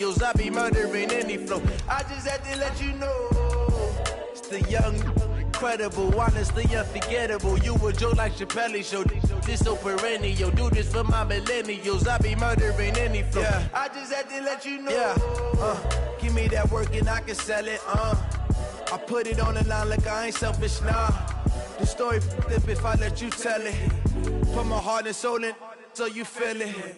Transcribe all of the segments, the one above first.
I be murdering any flow. I just had to let you know. It's the young, incredible, honestly unforgettable. You a joke like Chappelle show. This so perennial. Do this for my millennials. I be murdering any flow. Yeah. I just had to let you know. Yeah. Give me that work and I can sell it. I put it on the line like I ain't selfish, nah. The story flip if I let you tell it. Put my heart and soul in so you feel it.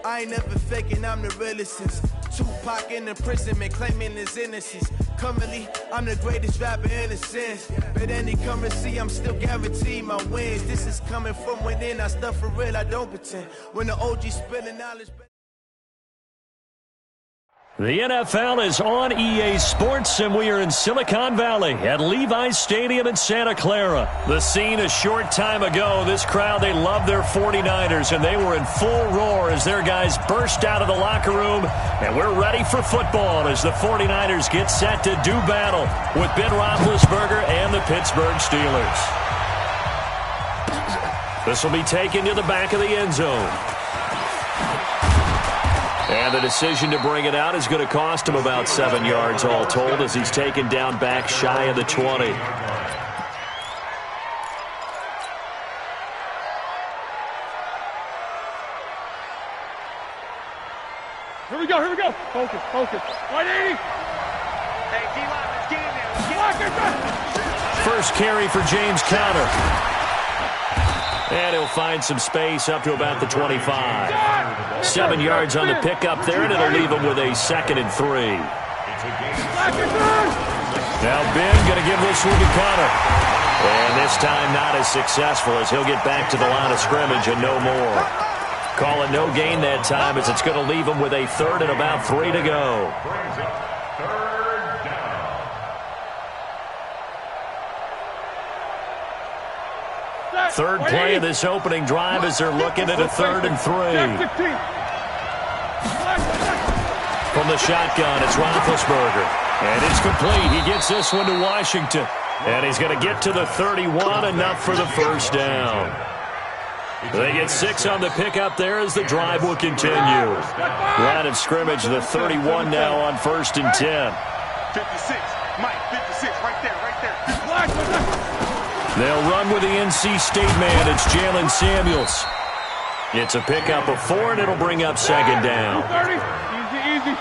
I ain't never faking, I'm the realest since Tupac in imprisonment, claiming his innocence. Currently, I'm the greatest rapper in a sense. But any currency, I'm still guaranteed my wins. This is coming from within, I stuff for real, I don't pretend. When the OG spilling knowledge. The NFL is on EA Sports, and we are in Silicon Valley at Levi's Stadium in Santa Clara. The scene a short time ago, this crowd, they love their 49ers, and they were in full roar as their guys burst out of the locker room, and we're ready for football as the 49ers get set to do battle with Ben Roethlisberger and the Pittsburgh Steelers. This will be taken to the back of the end zone. And the decision to bring it out is going to cost him about 7 yards all told as he's taken down back shy of the 20. Here we go. Focus. 180. Hey, D-line, let's get in there. First carry for James Conner. And he'll find some space up to about the 25. 7 yards on the pickup there, and it'll leave him with a 2nd and 3. Now Ben going to give this one to Conner. And this time not as successful as he'll get back to the line of scrimmage and no more. Calling no gain that time as it's going to leave him with a 3rd and about 3 to go. Third play of this opening drive as they're looking at a 3rd and 3. From the shotgun, it's Roethlisberger. And it's complete. He gets this one to Washington. And he's going to get to the 31, enough for the first down. They get 6 on the pickup there as the drive will continue. Line of scrimmage, the 31 now on 1st and 10. 56, Mike, 56, right there. They'll run with the NC State man. It's Jalen Samuels. It's a pickup of 4, and it'll bring up 2nd down. Easy.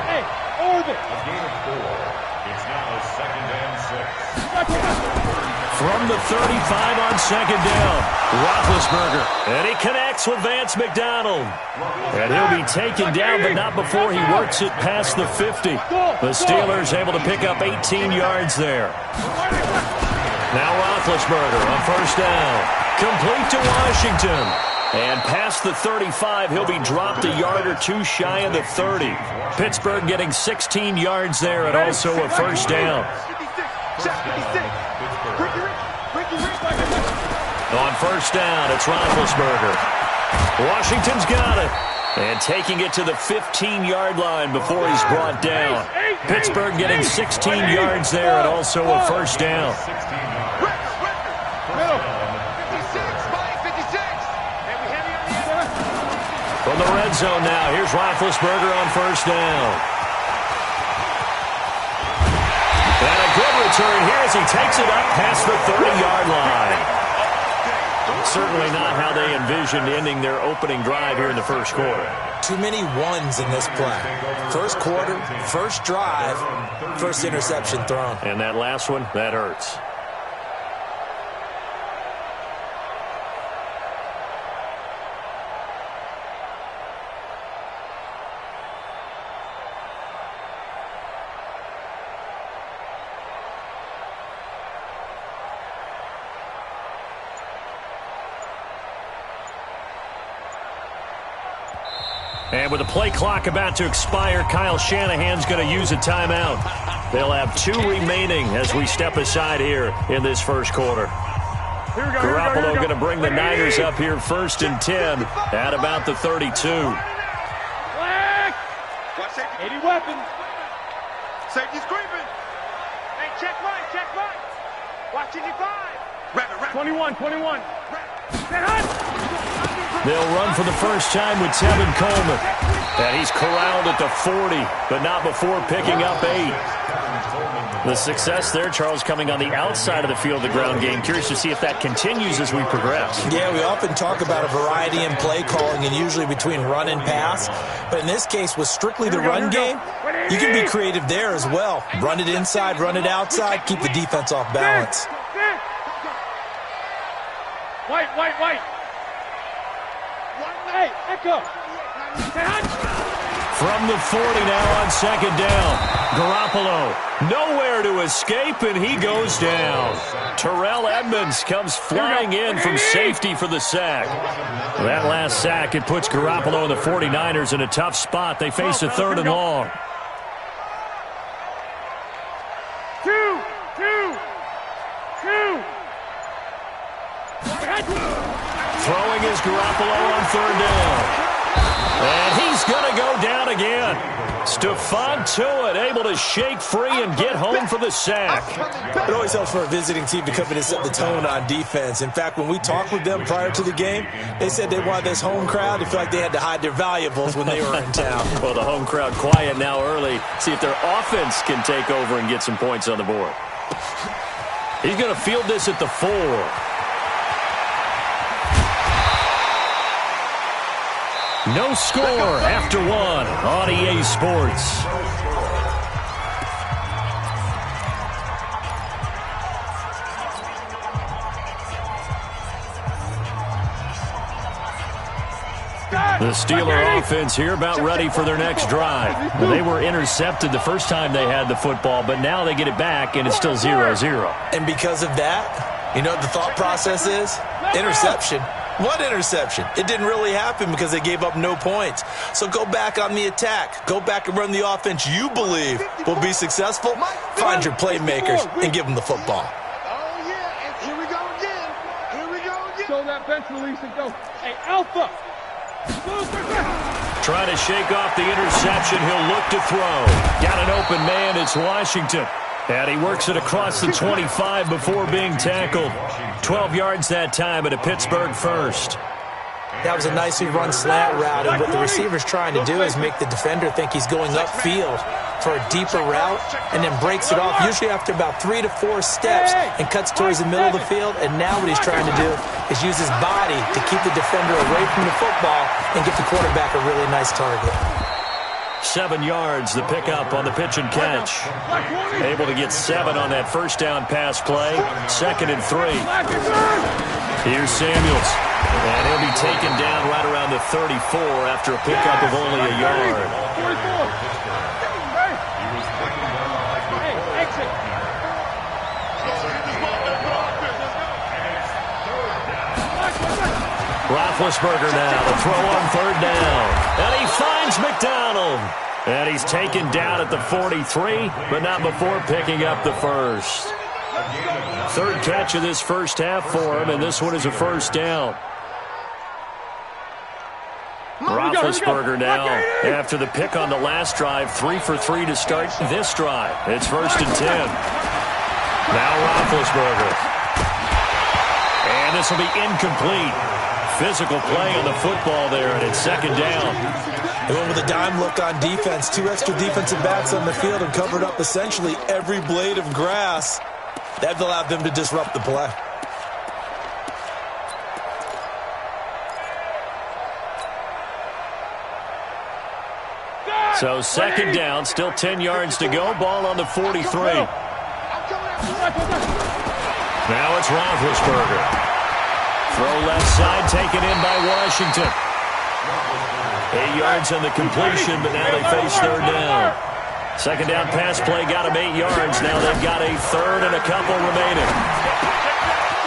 Hey, over. It's now 2nd and 6. From the 35 on 2nd down, Roethlisberger. And he connects with Vance McDonald. And he'll be taken down, but not before he works it past the 50. The Steelers able to pick up 18 yards there. Now Roethlisberger on 1st down. Complete to Washington. And past the 35, he'll be dropped a yard or 2 shy of the 30. Pittsburgh getting 16 yards there and also a 1st down. On 1st down, it's Roethlisberger. Washington's got it. And taking it to the 15-yard line before he's brought down. Pittsburgh getting 16 yards there and also a 1st down. From the red zone now, here's Roethlisberger on 1st down. And a good return here as he takes it up past the 30-yard line. Certainly not how they envisioned ending their opening drive here in the 1st quarter. Too many ones in this play. 1st quarter, 1st drive, 1st interception thrown. And that last one, that hurts. And with the play clock about to expire, Kyle Shanahan's going to use a timeout. They'll have 2 remaining as we step aside here in this 1st quarter. Garoppolo going to bring the Niners up here 1st and 10 at about the 32. 80 weapons. Safety's creeping. Hey, check right. Watch 85. 21. They'll run for the first time with Tevin Coleman. And he's corralled at the 40, but not before picking up 8. The success there, Charles, coming on the outside of the field, the ground game. Curious to see if that continues as we progress. Yeah, we often talk about a variety in play calling and usually between run and pass. But in this case, with strictly the run game, you can be creative there as well. Run it inside, run it outside, keep the defense off balance. White. Hey, Echo. From the 40 now on second down. Garoppolo nowhere to escape, and he goes down. Terrell Edmonds comes flying in from safety for the sack. That last sack, it puts Garoppolo and the 49ers in a tough spot. They face a 3rd and long. Two. Throwing is Garoppolo on 3rd down. And he's going to go down again. Stephon Tuitt able to shake free and get home for the sack. It always helps for a visiting team to come in and set the tone on defense. In fact, when we talked with them prior to the game, they said they wanted this home crowd to feel like they had to hide their valuables when they were in town. Well, the home crowd quiet now early. See if their offense can take over and get some points on the board. He's going to field this at the 4. No score after 1 on EA Sports. The Steeler offense here about ready for their next drive. They were intercepted the first time they had the football, but now they get it back, and it's still 0-0. And because of that, you know what the thought process is? Interception. What interception? It didn't really happen because they gave up no points. So go back on the attack. Go back and run the offense you believe will be successful. Find your playmakers and give them the football. Oh, yeah, and here we go again. Show that bench release and go. Hey, Alpha. Trying to shake off the interception. He'll look to throw. Got an open man. It's Washington. And he works it across the 25 before being tackled. 12 yards that time at a Pittsburgh first. That was a nicely run slant route, and what the receiver's trying to do is make the defender think he's going upfield for a deeper route and then breaks it off, usually after about 3 to 4 steps, and cuts towards the middle of the field. And now what he's trying to do is use his body to keep the defender away from the football and get the quarterback a really nice target. 7 yards, the pickup on the pitch and catch. Able to get 7 on that first down pass play. 2nd and 3. Here's Samuels. And he'll be taken down right around the 34 after a pickup of only a yard. Roethlisberger now to throw on 3rd down. And he finds McDonald. And he's taken down at the 43, but not before picking up the first. 3rd catch of this first half for him, and this one is a first down. Roethlisberger now, after the pick on the last drive, 3 for 3 to start this drive. It's 1st and 10. Now Roethlisberger. And this will be incomplete. Physical play on the football there, and it's 2nd down. They went with a dime look on defense. 2 extra defensive backs on the field and covered up essentially every blade of grass. That allowed them to disrupt the play. So 2nd down, still 10 yards to go. Ball on the 43. Now it's Roethlisberger. Throw left side, taken in by Washington. 8 yards on the completion, but now they face 3rd down. 2nd down pass play got them 8 yards. Now they've got a 3rd and a couple remaining.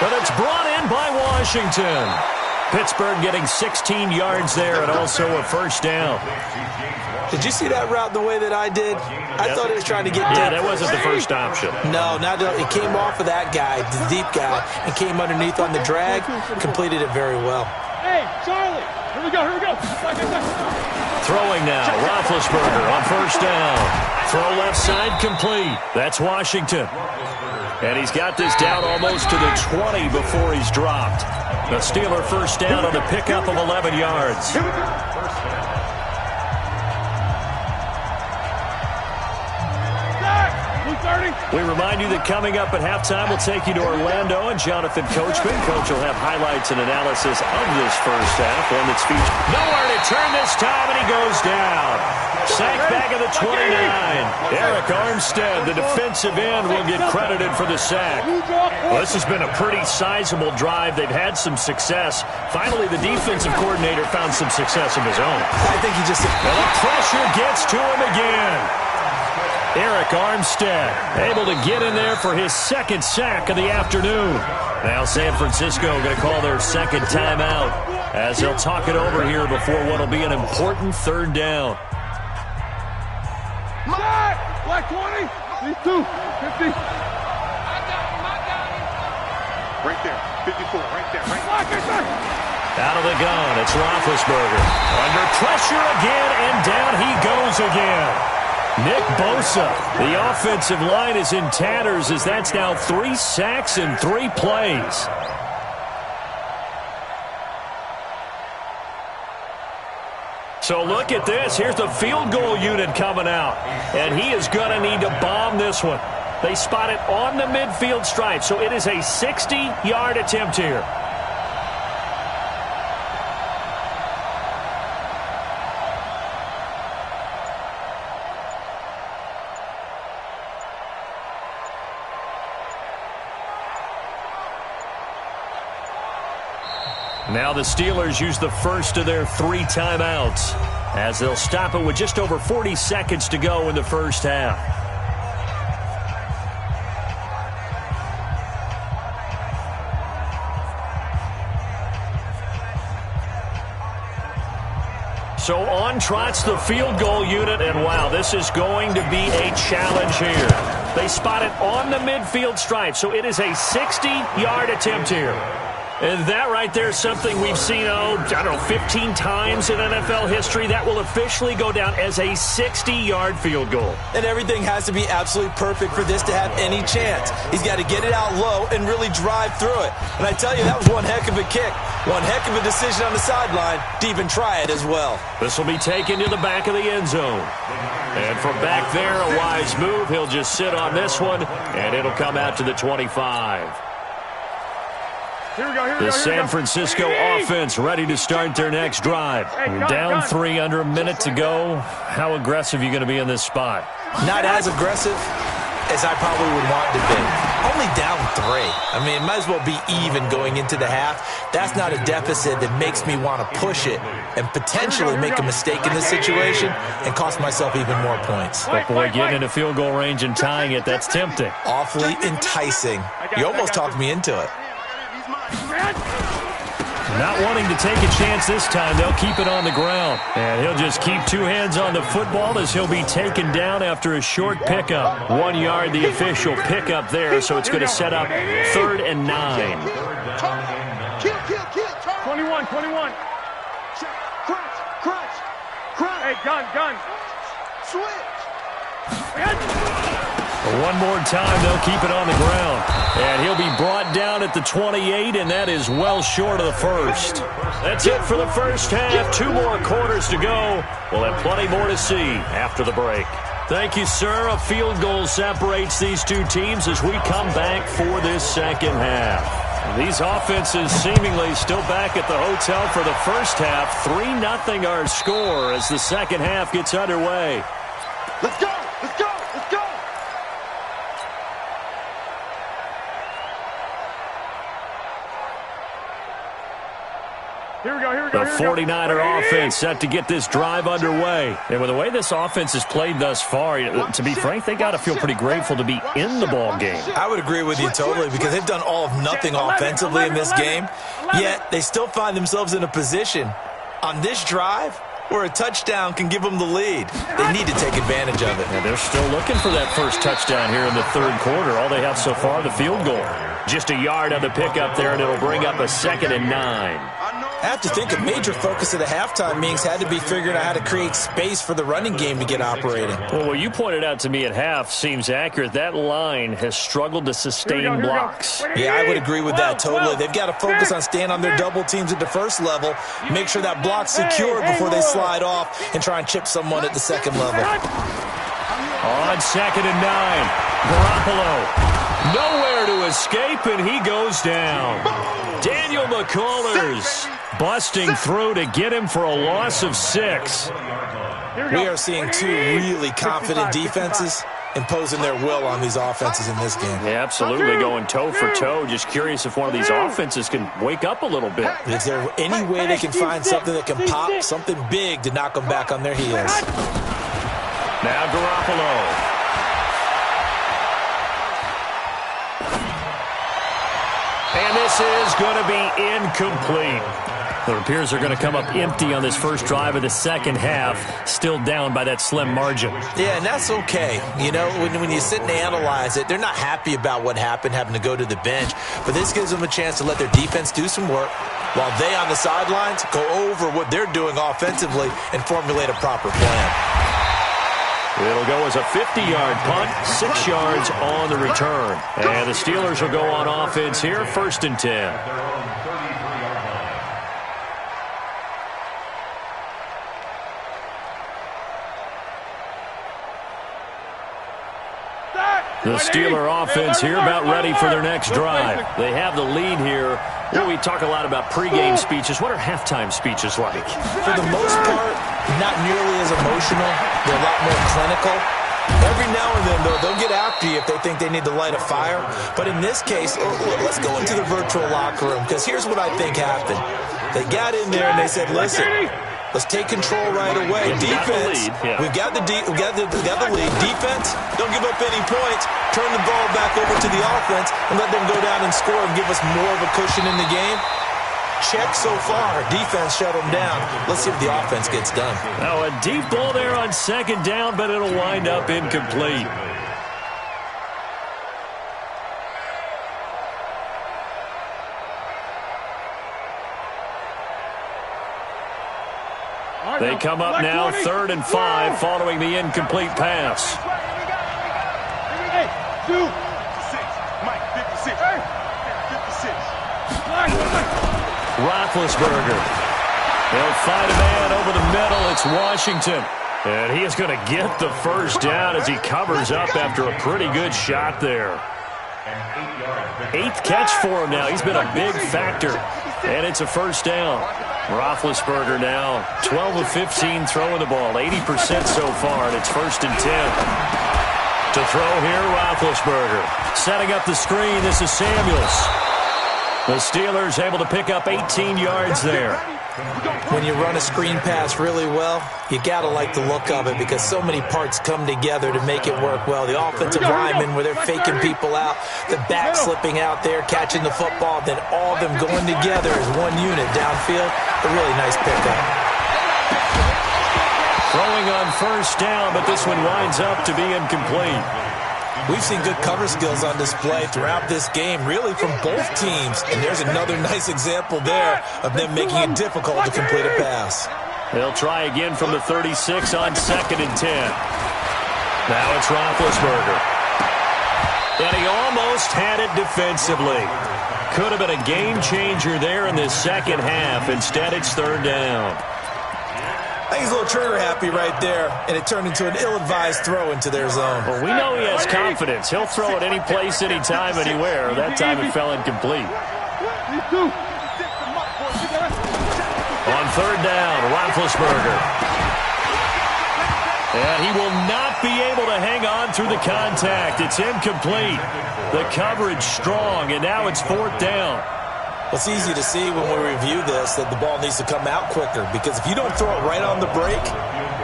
But it's brought in by Washington. Pittsburgh getting 16 yards there and also a 1st down. Did you see that route the way that I did? I thought he was trying to get deep. Yeah, that wasn't the first option. No, it came off of that guy, the deep guy, and came underneath on the drag, completed it very well. Hey, Charlie, here we go. Throwing now, Roethlisberger on 1st down. Throw left side complete. That's Washington. And he's got this down almost to the 20 before he's dropped. The Steeler 1st down on the pickup of 11 yards. We remind you that coming up at halftime, we'll take you to Orlando and Jonathan Coachman. Coach will have highlights and analysis of this first half. One that's featured. Nowhere to turn this time, and he goes down. Sack back of the 29. Eric Armstead, the defensive end, will get credited for the sack. Well, this has been a pretty sizable drive. They've had some success. Finally, the defensive coordinator found some success of his own. I think he just... Well, the pressure gets to him again. Eric Armstead able to get in there for his second sack of the afternoon. Now San Francisco going to call their second timeout as they'll talk it over here before what will be an important third down. Black 20. These two. 50. Right there. 54. Right there. Out of the gun, it's Roethlisberger. Under pressure again, and down he goes again. Nick Bosa, the offensive line is in tatters as that's now 3 sacks in 3 plays. So look at this. Here's the field goal unit coming out. And he is going to need to bomb this one. They spot it on the midfield stripe, so it is a 60-yard attempt here. Now the Steelers use the first of their 3 timeouts as they'll stop it with just over 40 seconds to go in the first half. So on trots the field goal unit, and wow, this is going to be a challenge here. They spot it on the midfield stripe, so it is a 60-yard attempt here. And that right there is something we've seen, 15 times in NFL history. That will officially go down as a 60-yard field goal. And everything has to be absolutely perfect for this to have any chance. He's got to get it out low and really drive through it. And I tell you, that was one heck of a kick. One heck of a decision on the sideline to even try it as well. This will be taken to the back of the end zone. And from back there, a wise move. He'll just sit on this one, and it'll come out to the 25. The San Francisco offense ready to start their next drive. Down 3, under a minute to go. How aggressive are you going to be in this spot? Not as aggressive as I probably would want to be. Only down 3. I mean, it might as well be even going into the half. That's not a deficit that makes me want to push it and potentially make a mistake in this situation and cost myself even more points. But boy, getting into field goal range and tying it, that's tempting. Awfully enticing. You almost talked me into it. Not wanting to take a chance this time, they'll keep it on the ground. And he'll just keep 2 hands on the football as he'll be taken down after a short pickup. 1 yard, the official pickup there, so it's going to set up 3rd and 9. 21. Crunch. Hey, gun. Switch. One more time, they'll keep it on the ground. And he'll be brought down at the 28, and that is well short of the first. That's it for the first half. 2 more quarters to go. We'll have plenty more to see after the break. Thank you, sir. A field goal separates these 2 teams as we come back for this second half. These offenses seemingly still back at the hotel for the first half. 3-0 our score as the second half gets underway. Let's go. Here we go. The 49er offense set to get this drive underway. And with the way this offense has played thus far, to be frank, they got to feel pretty grateful to be in the ball game. I would agree with you totally because they've done all of nothing offensively in this game, yet they still find themselves in a position on this drive where a touchdown can give them the lead. They need to take advantage of it. And they're still looking for that first touchdown here in the 3rd quarter. All they have so far, the field goal. Just a yard on the pickup there, and it'll bring up a 2nd and 9. I have to think a major focus of the halftime meetings had to be figuring out how to create space for the running game to get operating. Well, what you pointed out to me at half seems accurate. That line has struggled to sustain blocks. Yeah, I would agree with that totally. They've got to focus on staying on their double teams at the first level, make sure that block's secured before they slide off and try and chip someone at the second level. On 2nd and 9. Garoppolo, nowhere to escape, and he goes down. Daniel McCullers busting through to get him for a loss of 6. We are seeing two really confident defenses imposing their will on these offenses in this game. Yeah, absolutely, going toe for toe. Just curious if one of these offenses can wake up a little bit. Is there any way they can find something that can pop, something big to knock them back on their heels? Now Garoppolo. And this is going to be incomplete. It appears they're going to come up empty on this first drive of the second half, still down by that slim margin. Yeah, and that's okay. You know, when you sit and analyze it, they're not happy about what happened, having to go to the bench. But this gives them a chance to let their defense do some work while they on the sidelines go over what they're doing offensively and formulate a proper plan. It'll go as a 50-yard punt, 6 yards on the return. And the Steelers will go on offense here, 1st and 10. The Steeler offense here about ready for their next drive. They have the lead here. Well, we talk a lot about pregame speeches. What are halftime speeches like? For the most part, not nearly as emotional. They're a lot more clinical. Every now and then, though, they'll get after you if they think they need to light a fire. But in this case, let's go into the virtual locker room, because here's what I think happened. They got in there and they said, listen, let's take control right away. Defense, we've got the lead. Defense, don't give up any points. Turn the ball back over to the offense and let them go down and score and give us more of a cushion in the game. Check so far. Defense shut them down. Let's see if the offense gets done. Now a deep ball there on 2nd down, but it'll wind up incomplete. They come up now 3rd and 5 following the incomplete pass. Roethlisberger. They'll find a man over the middle. It's Washington. And he is going to get the first down as he covers up after a pretty good shot there. 8th catch for him now. He's been a big factor. And it's a first down. Roethlisberger now 12 of 15 throwing the ball, 80% so far, and it's 1st and 10. To throw here, Roethlisberger. Setting up the screen, this is Samuels. The Steelers able to pick up 18 yards there. When you run a screen pass really well, you got to like the look of it because so many parts come together to make it work well. The offensive linemen, where they're faking people out, the back slipping out there, catching the football, then all of them going together as one unit downfield. A really nice pickup. Throwing on 1st down, but this one winds up to be incomplete. We've seen good cover skills on display throughout this game, really from both teams. And there's another nice example there of them making it difficult to complete a pass. They'll try again from the 36 on 2nd and 10. Now it's Roethlisberger. And he almost had it defensively. Could have been a game changer there in this second half. Instead, it's 3rd down. I think he's a little trigger happy right there, and it turned into an ill-advised throw into their zone. Well, we know he has confidence. He'll throw it any place, anytime, anywhere. That time it fell incomplete. On 3rd down, Roethlisberger. And he will not be able to hang on through the contact. It's incomplete. The coverage strong, and now it's 4th down. Well, it's easy to see when we review this that the ball needs to come out quicker, because if you don't throw it right on the break,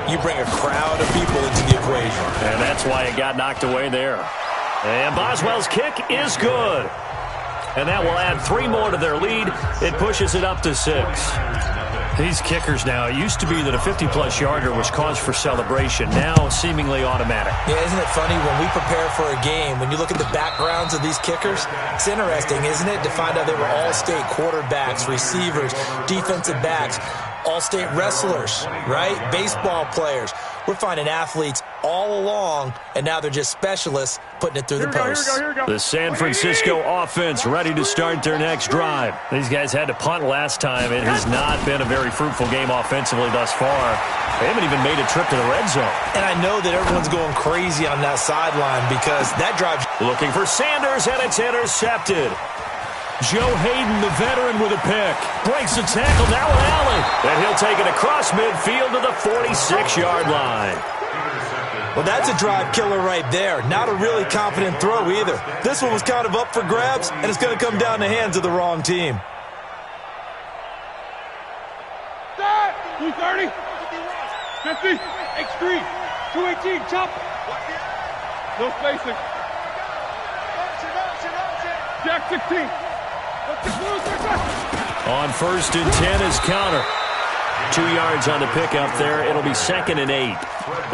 you bring a crowd of people into the equation. And that's why it got knocked away there. And Boswell's kick is good. And that will add 3 more to their lead. It pushes it up to 6. These kickers now, it used to be that a 50-plus yarder was cause for celebration. Now seemingly automatic. Yeah, isn't it funny when we prepare for a game, when you look at the backgrounds of these kickers, it's interesting, isn't it, to find out they were all-state quarterbacks, receivers, defensive backs, all-state wrestlers, right? Baseball players. we're finding athletes all along, and now they're just specialists putting it through the posts. The San Francisco offense ready to start their next drive. These guys had to punt last time. It has not been a very fruitful game offensively thus far. They haven't even made a trip to the red zone. And I know that everyone's going crazy on that sideline because that drive... Looking for Sanders, and it's intercepted. Joe Hayden, the veteran, with a pick. Breaks the tackle, now an alley. And he'll take it across midfield to the 46-yard line. Well, that's a drive killer right there. Not a really confident throw either. This one was kind of up for grabs, and it's going to come down the hands of the wrong team. 230, 50, extreme, 218, chop. No spacing. Jack 16. On 1st and 10 is counter. 2 yards on the pickup there. It'll be 2nd and 8.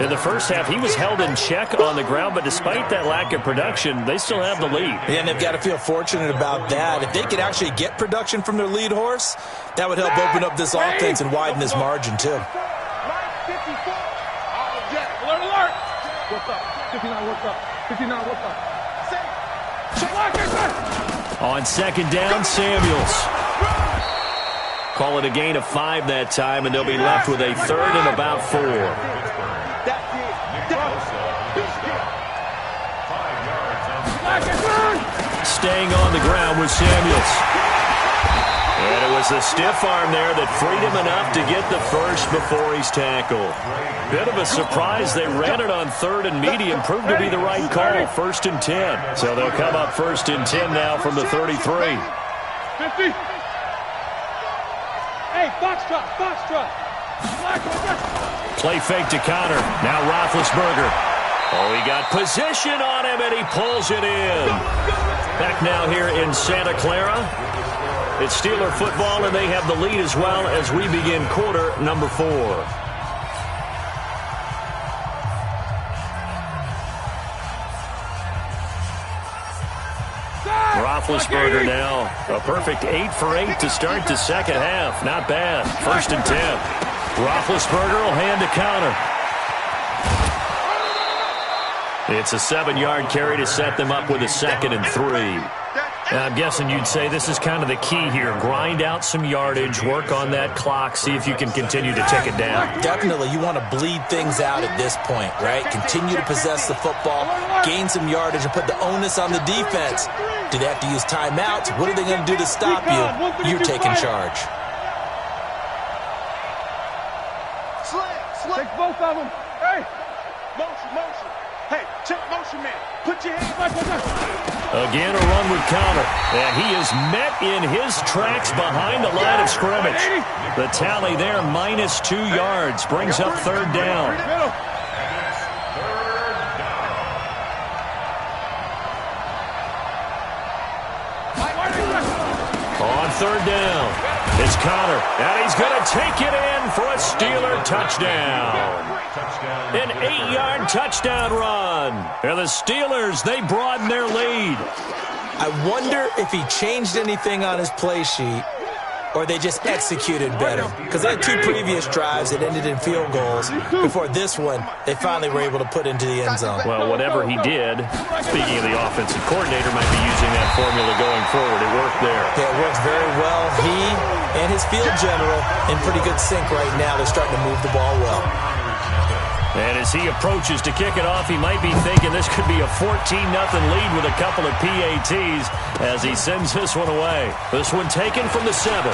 In the first half, he was held in check on the ground, but despite that lack of production, they still have the lead. Yeah, and they've got to feel fortunate about that. If they could actually get production from their lead horse, that would help open up this offense and widen this margin, too. Alert, alert. What's up? 59, what's up? 59, what's up? On 2nd down, Samuels. Call it a gain of 5 that time, and they'll be left with a 3rd and about 4. Staying on the ground with Samuels. And it was the stiff arm there that freed him enough to get the first before he's tackled. Bit of a surprise. They ran it on 3rd and medium. Proved to be the right call. 1st and 10. So they'll come up 1st and 10 now from the 33. 50. Hey, box drop. Play fake to Connor. Now Roethlisberger. Oh, he got position on him, and he pulls it in. Back now here in Santa Clara. It's Steeler football, and they have the lead as well as we begin quarter number 4. Roethlisberger now. A perfect 8 for 8 to start the second half. Not bad. 1st and 10. Roethlisberger will hand to Counter. It's a 7-yard carry to set them up with a 2nd and 3. And I'm guessing you'd say this is kind of the key here. Grind out some yardage, work on that clock, see if you can continue to tick it down. Definitely. You want to bleed things out at this point, right? Continue to possess the football, gain some yardage, and put the onus on the defense. Do they have to use timeouts? What are they going to do to stop you? You're taking charge. Take both of them. Hey, motion. Hey, check motion, man. Put your hands back. Again, a run with Counter. And he is met in his tracks behind the line of scrimmage. The tally there, -2 yards. Brings up 3rd down. On 3rd down, it's Connor, and he's going to take it in for a Steeler touchdown. An 8-yard touchdown run. And the Steelers, they broaden their lead. I wonder if he changed anything on his play sheet or they just executed better. Because they had 2 previous drives that ended in field goals. Before this one, they finally were able to put into the end zone. Well, whatever he did, speaking of the offensive coordinator, might be using that formula going forward. It worked there. Yeah, it worked very well. He and his field general in pretty good sync right now. They're starting to move the ball well. And as he approaches to kick it off, he might be thinking this could be a 14-0 lead with a couple of PATs as he sends this one away. This one taken from the 7.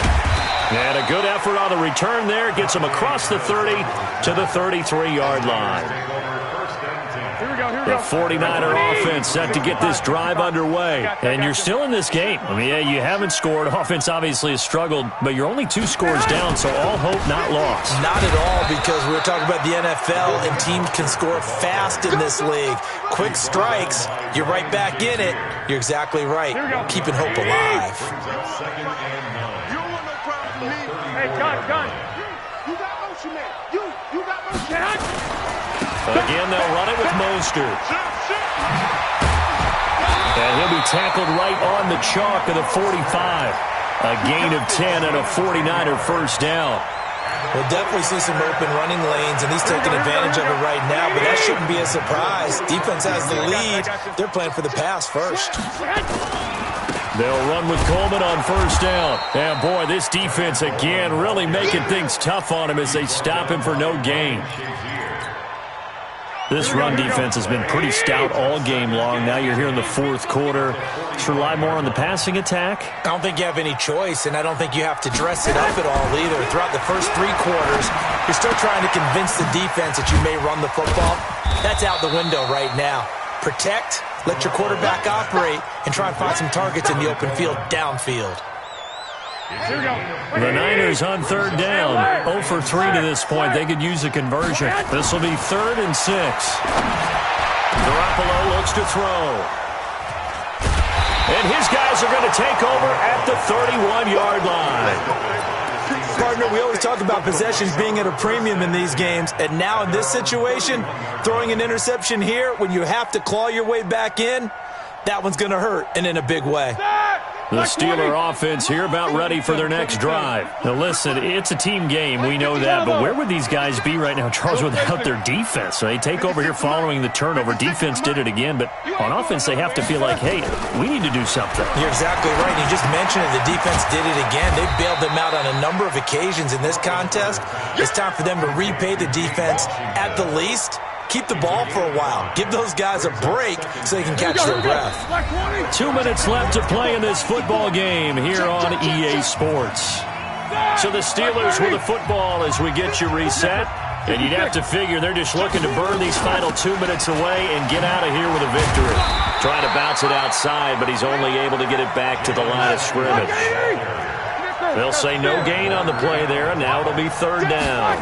And a good effort on the return there. Gets him across the 30 to the 33-yard line. The 49er offense set to get this drive underway. And you're still in this game. I mean, yeah, you haven't scored. Offense obviously has struggled, but you're only 2 scores down, so all hope not lost. Not at all, because we're talking about the NFL, and teams can score fast in this league. Quick strikes, you're right back in it. You're exactly right. Keeping hope alive. You don't want no problem from me. Hey, gun. You got motion, man. You got motion. Again, they'll run it with Mostert. And he'll be tackled right on the chalk of the 45. A gain of 10 and a 49er first down. We'll definitely see some open running lanes, and he's taking advantage of it right now, but that shouldn't be a surprise. Defense has the lead. They're playing for the pass first. They'll run with Coleman on first down. And, boy, this defense, again, really making things tough on him as they stop him for no gain. This run defense has been pretty stout all game long. Now you're here in the fourth quarter. Just rely more on the passing attack. I don't think you have any choice, and I don't think you have to dress it up at all either. Throughout the first 3 quarters, you're still trying to convince the defense that you may run the football. That's out the window right now. Protect, let your quarterback operate, and try and find some targets in the open field downfield. The Niners on third down. 0 for 3 to this point. They could use a conversion. This will be 3rd and 6. Garoppolo looks to throw. And his guys are going to take over at the 31-yard line. Partner, we always talk about possessions being at a premium in these games, and now in this situation, throwing an interception here when you have to claw your way back in, that one's going to hurt, and in a big way. The Steeler offense here about ready for their next drive. Now listen, it's a team game, we know that, but where would these guys be right now, Charles, without their defense? So they take over here following the turnover. Defense did it again, but on offense they have to feel like, hey, we need to do something. You're exactly right. You just mentioned it. The defense did it again. They bailed them out on a number of occasions in this contest. It's time for them to repay the defense at the least. Keep the ball for a while. Give those guys a break so they can catch their breath. 2 minutes left to play in this football game here on EA Sports. So the Steelers with the football as we get you reset. And you'd have to figure they're just looking to burn these final 2 minutes away and get out of here with a victory. Trying to bounce it outside, but he's only able to get it back to the line of scrimmage. They'll say no gain on the play there, and now it'll be 3rd down.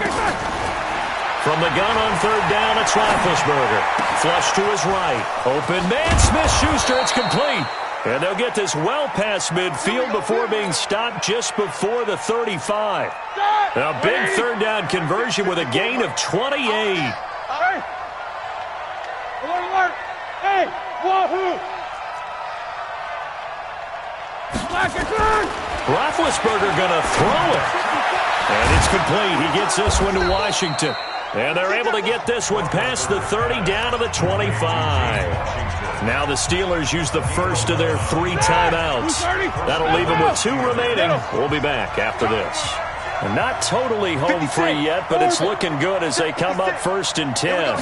From the gun on 3rd down, it's Roethlisberger. Flush to his right. Open man, Smith-Schuster, it's complete. And they'll get this well past midfield before being stopped just before the 35. A big 3rd down conversion with a gain of 28. Hey! Alert! Hey! Wahoo! Roethlisberger gonna throw it. And it's complete. He gets this one to Washington. And they're able to get this one past the 30 down to the 25. Now the Steelers use the first of their 3 timeouts. That'll leave them with 2 remaining. We'll be back after this. And not totally home free yet, but it's looking good as they come up 1st and 10.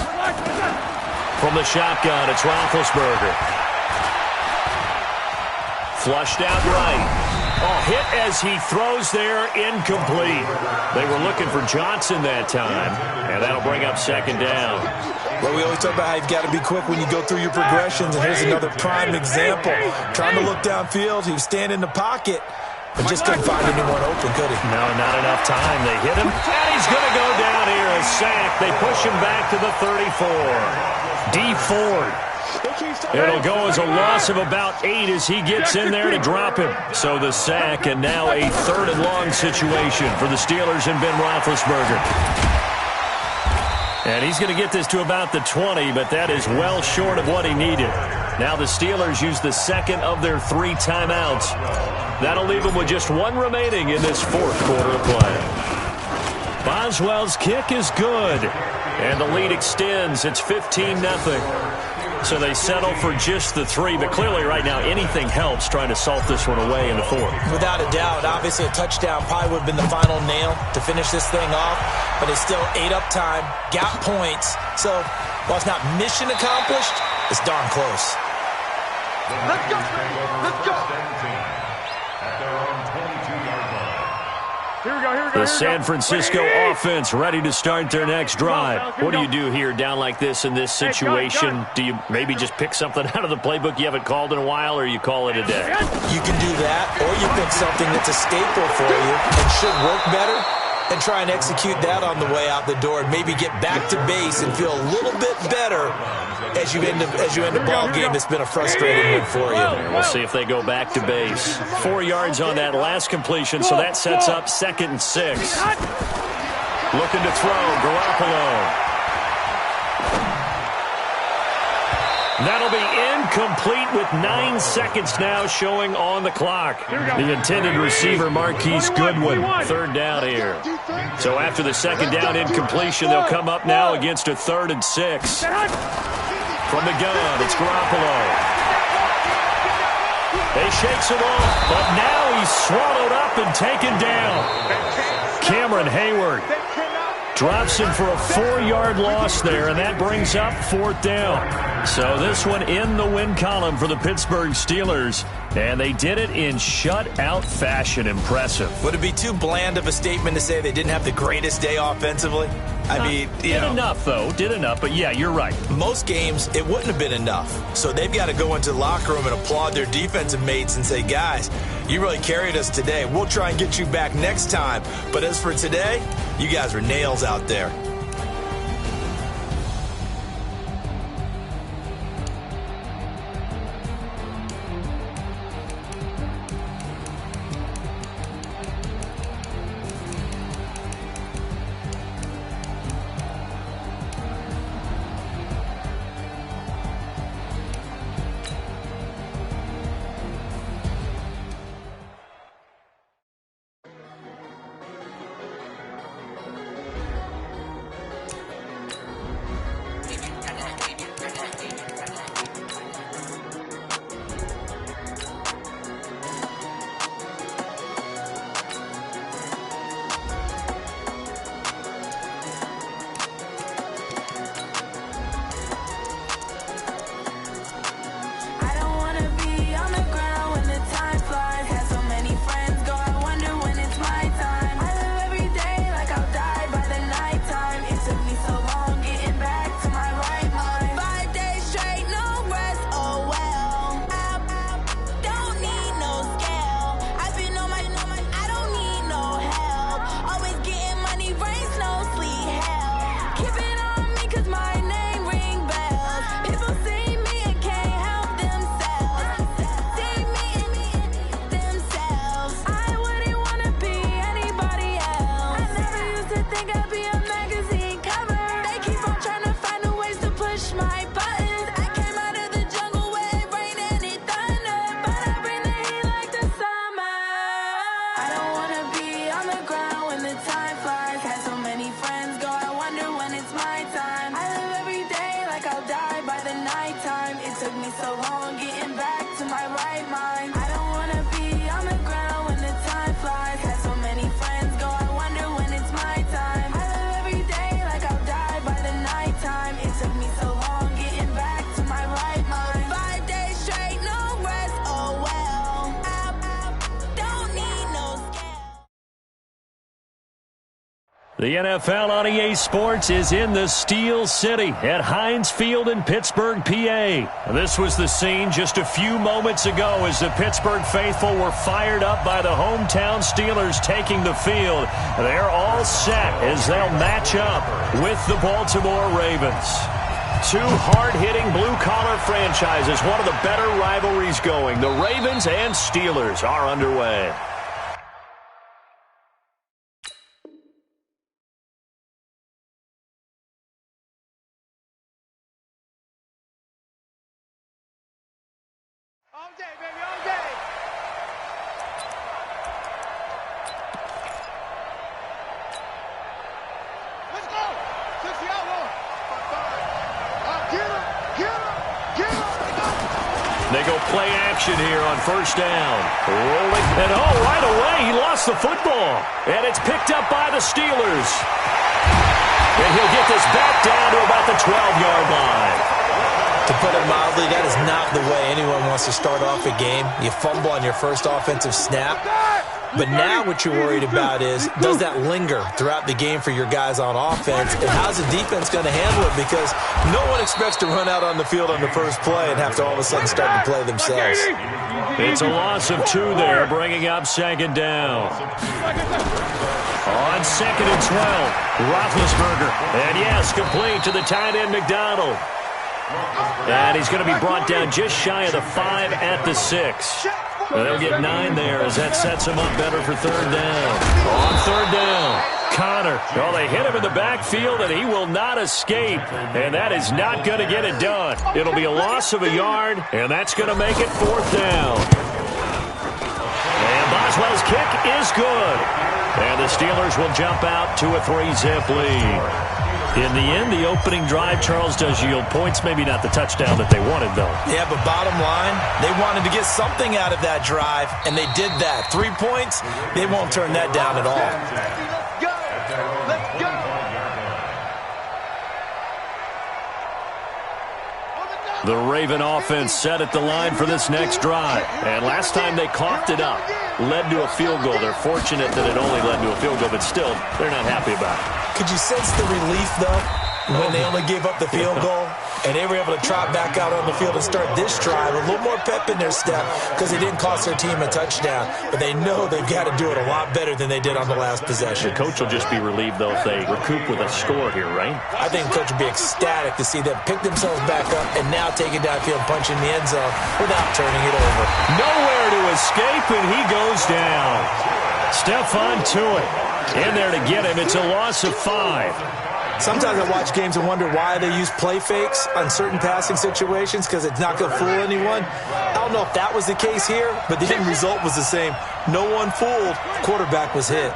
From the shotgun, it's Roethlisberger. Flushed out right. Oh, hit as he throws there, incomplete. They were looking for Johnson that time, and that'll bring up 2nd down. Well, we always talk about how you've got to be quick when you go through your progressions, and here's another prime example. Trying to look downfield, he was standing in the pocket, but just couldn't find anyone open, could he? No, not enough time. They hit him, and he's going to go down here, a sack. They push him back to the 34. D. Ford. It'll go as a loss of about 8 as he gets in there to drop him. So the sack, and now a 3rd and long situation for the Steelers and Ben Roethlisberger. And he's going to get this to about the 20, but that is well short of what he needed. Now the Steelers use the 2nd of their 3 timeouts. That'll leave them with just 1 remaining in this 4th quarter of play. Boswell's kick is good, and the lead extends. It's 15-0. So they settle for just the 3, but clearly right now anything helps trying to salt this one away in the 4th. Without a doubt, obviously a touchdown probably would have been the final nail to finish this thing off, but it's still 8 up time, got points. So while it's not mission accomplished, it's darn close. Let's go! Let's go! Here we go, here we go. The San Francisco offense ready to start their next drive. What do you do here down like this in this situation? Do you maybe just pick something out of the playbook you haven't called in a while, or you call it a day? You can do that, or you pick something that's a staple for you and should work better, and try and execute that on the way out the door and maybe get back to base and feel a little bit better as you end a ball game that's been a frustrating one for you. We'll see if they go back to base. 4 yards on that last completion, so that sets up 2nd and 6. Looking to throw, Garoppolo. That'll be incomplete with 9 seconds now showing on the clock. The intended receiver, Marquise Goodwin, third down here. So after the second down incompletion, they'll come up now against a 3rd and 6. From the gun, it's Garoppolo. They shakes him off, but now he's swallowed up and taken down. Cameron Hayward drops him for a 4-yard loss there, and that brings up 4th down. So this one in the win column for the Pittsburgh Steelers, and they did it in shutout fashion. Impressive. Would it be too bland of a statement to say they didn't have the greatest day offensively? I mean, did enough, though. Did enough, but yeah, you're right. Most games, it wouldn't have been enough. So they've got to go into the locker room and applaud their defensive mates and say, guys, you really carried us today. We'll try and get you back next time. But as for today, you guys were nails out there. The NFL on EA Sports is in the Steel City at Heinz Field in Pittsburgh, PA. This was the scene just a few moments ago as the Pittsburgh faithful were fired up by the hometown Steelers taking the field. They're all set as they'll match up with the Baltimore Ravens. Two hard-hitting blue-collar franchises, one of the better rivalries going. The Ravens and Steelers are underway. All day, baby, all day. Let's go. 60 out long. Get him, get him, get him. They go play action here on first down. Rolling, and right away, he lost the football. And it's picked up by the Steelers. And he'll get this back down to about the 12-yard line. To put it mildly, that is not the way anyone wants to start off a game. You fumble on your first offensive snap. But now what you're worried about is, does that linger throughout the game for your guys on offense? And how's the defense going to handle it? Because no one expects to run out on the field on the first play and have to all of a sudden start to play themselves. It's a loss of 2 there, bringing up second down. On second and 12, Roethlisberger. And yes, complete to the tight end, McDonald. And he's going to be brought down just shy of the 5 at the 6. They'll get 9 there as that sets him up better for third down. On third down, Connor. Oh, they hit him in the backfield, and he will not escape. And that is not going to get it done. It'll be a loss of a yard, and that's going to make it 4th down. And Boswell's kick is good. And the Steelers will jump out to a 3-zip lead. In the end, the opening drive, Charles, does yield points. Maybe not the touchdown that they wanted, though. Yeah, but bottom line, they wanted to get something out of that drive, and they did that. 3 points, they won't turn that down at all. Let's go. The Raven offense set at the line for this next drive. And last time they coughed it up, led to a field goal. They're fortunate that it only led to a field goal, but still, they're not happy about it. Could you sense the relief, though, when they only gave up the field goal? And they were able to trot back out on the field and start this drive. A little more pep in their step because it didn't cost their team a touchdown. But they know they've got to do it a lot better than they did on the last possession. The coach will just be relieved, though, if they recoup with a score here, right? I think the coach would be ecstatic to see them pick themselves back up and now take it downfield, punch in the end zone without turning it over. Nowhere to escape, and he goes down. Stephon Tuitt in there to get him. It's a loss of 5. Sometimes I watch games and wonder why they use play fakes on certain passing situations because it's not going to fool anyone. I don't know if that was the case here, but the end result was the same. No one fooled. Quarterback was hit.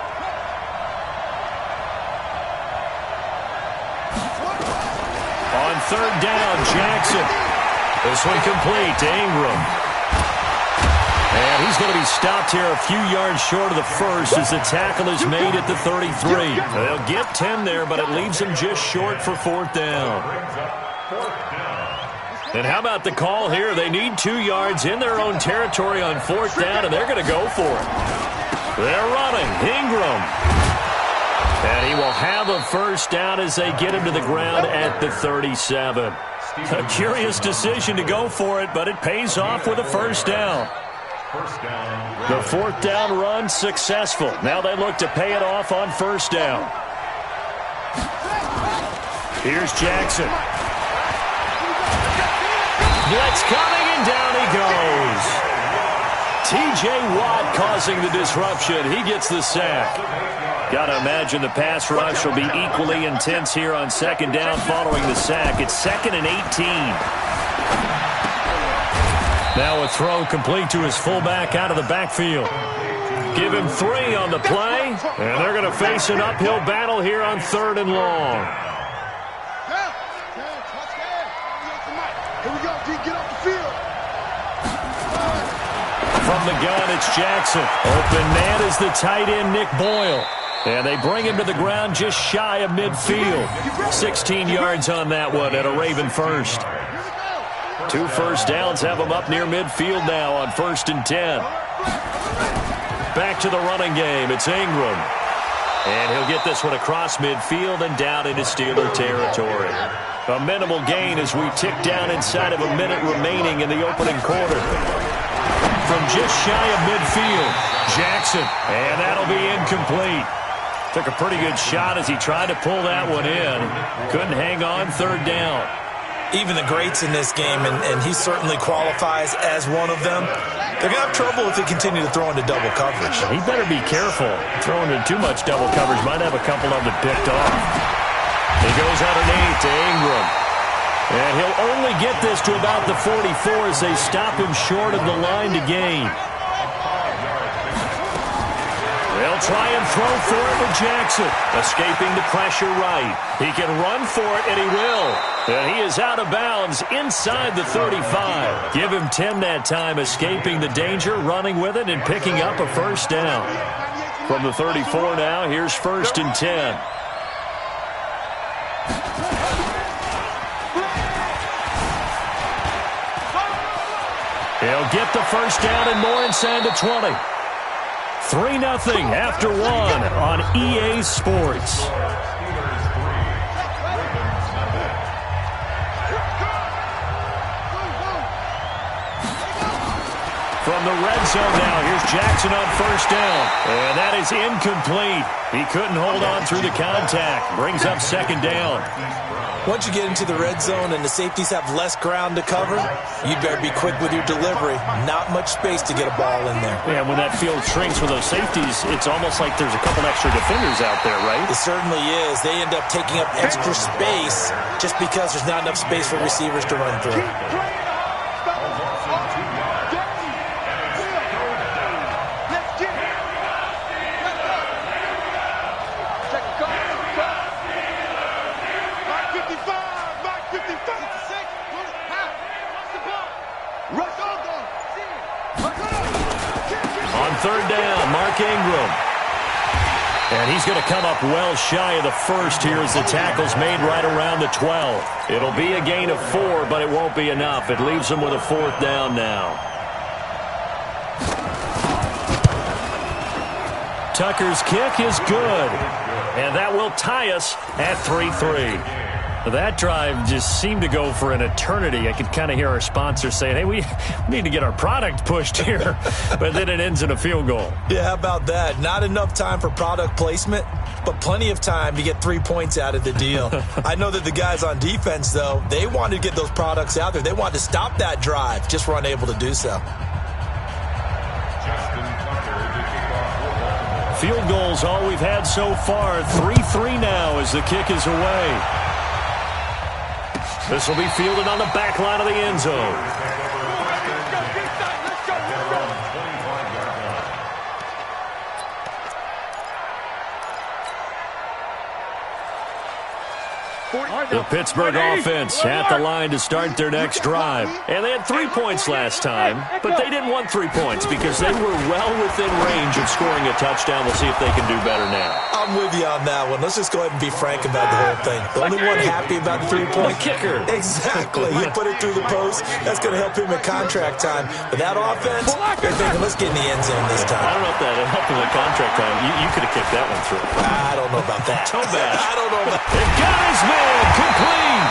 On 3rd down, Jackson. This one complete to Ingram. And he's going to be stopped here a few yards short of the first as the tackle is made at the 33. They'll get 10 there, but it leaves them just short for 4th down. And how about the call here? They need 2 yards in their own territory on 4th down, and they're going to go for it. They're running. Ingram. And he will have a first down as they get him to the ground at the 37. A curious decision to go for it, but it pays off with a first down. The 4th down run successful. Now they look to pay it off on 1st down. Here's Jackson. Blitz coming, and down he goes. T.J. Watt causing the disruption. He gets the sack. Got to imagine the pass rush will be equally intense here on 2nd down following the sack. It's 2nd and 18. Now a throw complete to his fullback out of the backfield. Give him 3 on the play, and they're going to face an uphill battle here on 3rd and long. Here we go, D, get off the field. From the gun, it's Jackson. Open man is the tight end, Nick Boyle. And they bring him to the ground just shy of midfield. 16 yards on that one at a Raven first. 2 first downs have them up near midfield now on 1st and 10. Back to the running game. It's Ingram. And he'll get this one across midfield and down into Steeler territory. A minimal gain as we tick down inside of a minute remaining in the opening quarter. From just shy of midfield, Jackson. And that'll be incomplete. Took a pretty good shot as he tried to pull that one in. Couldn't hang on 3rd down. Even the greats in this game, and he certainly qualifies as one of them, they're going to have trouble if they continue to throw into double coverage. He better be careful. Throwing into too much double coverage might have a couple of them picked off. He goes underneath to Ingram. And he'll only get this to about the 44 as they stop him short of the line to gain. They'll try and throw for it with Jackson. Escaping the pressure right. He can run for it, and he will. And he is out of bounds inside the 35. Give him 10 that time, escaping the danger, running with it, and picking up a first down. From the 34 now, here's 1st and 10. He'll get the first down and more inside the 20. 3-0 after 1 on EA Sports. From the red zone now, here's Jackson on 1st down. And that is incomplete. He couldn't hold on through the contact. Brings up 2nd down. Once you get into the red zone and the safeties have less ground to cover, you better be quick with your delivery. Not much space to get a ball in there. Yeah, when that field shrinks with those safeties, it's almost like there's a couple extra defenders out there, right? It certainly is. They end up taking up extra space just because there's not enough space for receivers to run through. Third down, Mark Ingram. And he's going to come up well shy of the first here as the tackle's made right around the 12. It'll be a gain of 4, but it won't be enough. It leaves them with a 4th down now. Tucker's kick is good. And that will tie us at 3-3. That drive just seemed to go for an eternity. I could kind of hear our sponsors saying, hey, we need to get our product pushed here. But then it ends in a field goal. Yeah, how about that? Not enough time for product placement, but plenty of time to get 3 points out of the deal. I know that the guys on defense, though, they wanted to get those products out there. They wanted to stop that drive, just were unable to do so. Field goals all we've had so far. 3-3 now as the kick is away. This will be fielded on the back line of the end zone. The Pittsburgh offense at the line to start their next drive. And they had 3 points last time, but they didn't want 3 points because they were well within range of scoring a touchdown. We'll see if they can do better now. I'm with you on that one. Let's just go ahead and be frank about the whole thing. The only one happy about the 3 points. The kicker. Exactly. He put it through the post. That's going to help him in contract time. But that offense, they're thinking, let's get in the end zone this time. I don't know if that helped him in contract time. You could have kicked that one through. I don't know about that. Too bad. I don't know about that. They've got his man complete.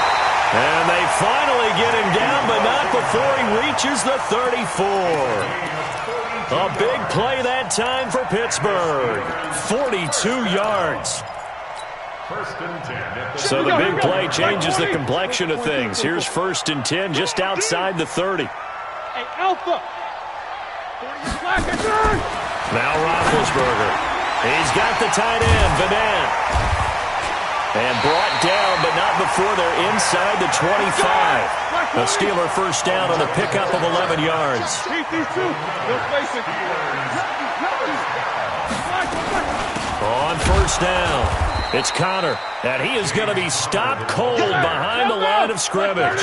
And they finally get him down, but not before he reaches the 34. A big play that time for Pittsburgh. 42 yards. So the big play changes the complexion of things. Here's 1st and 10 just outside the 30. Hey, Alpha. Now Roethlisberger. He's got the tight end, Vanant. And brought down, but not before they're inside the 25. A Steeler first down on a pickup of 11 yards. On first down, it's Connor, and he is going to be stopped cold behind the line of scrimmage.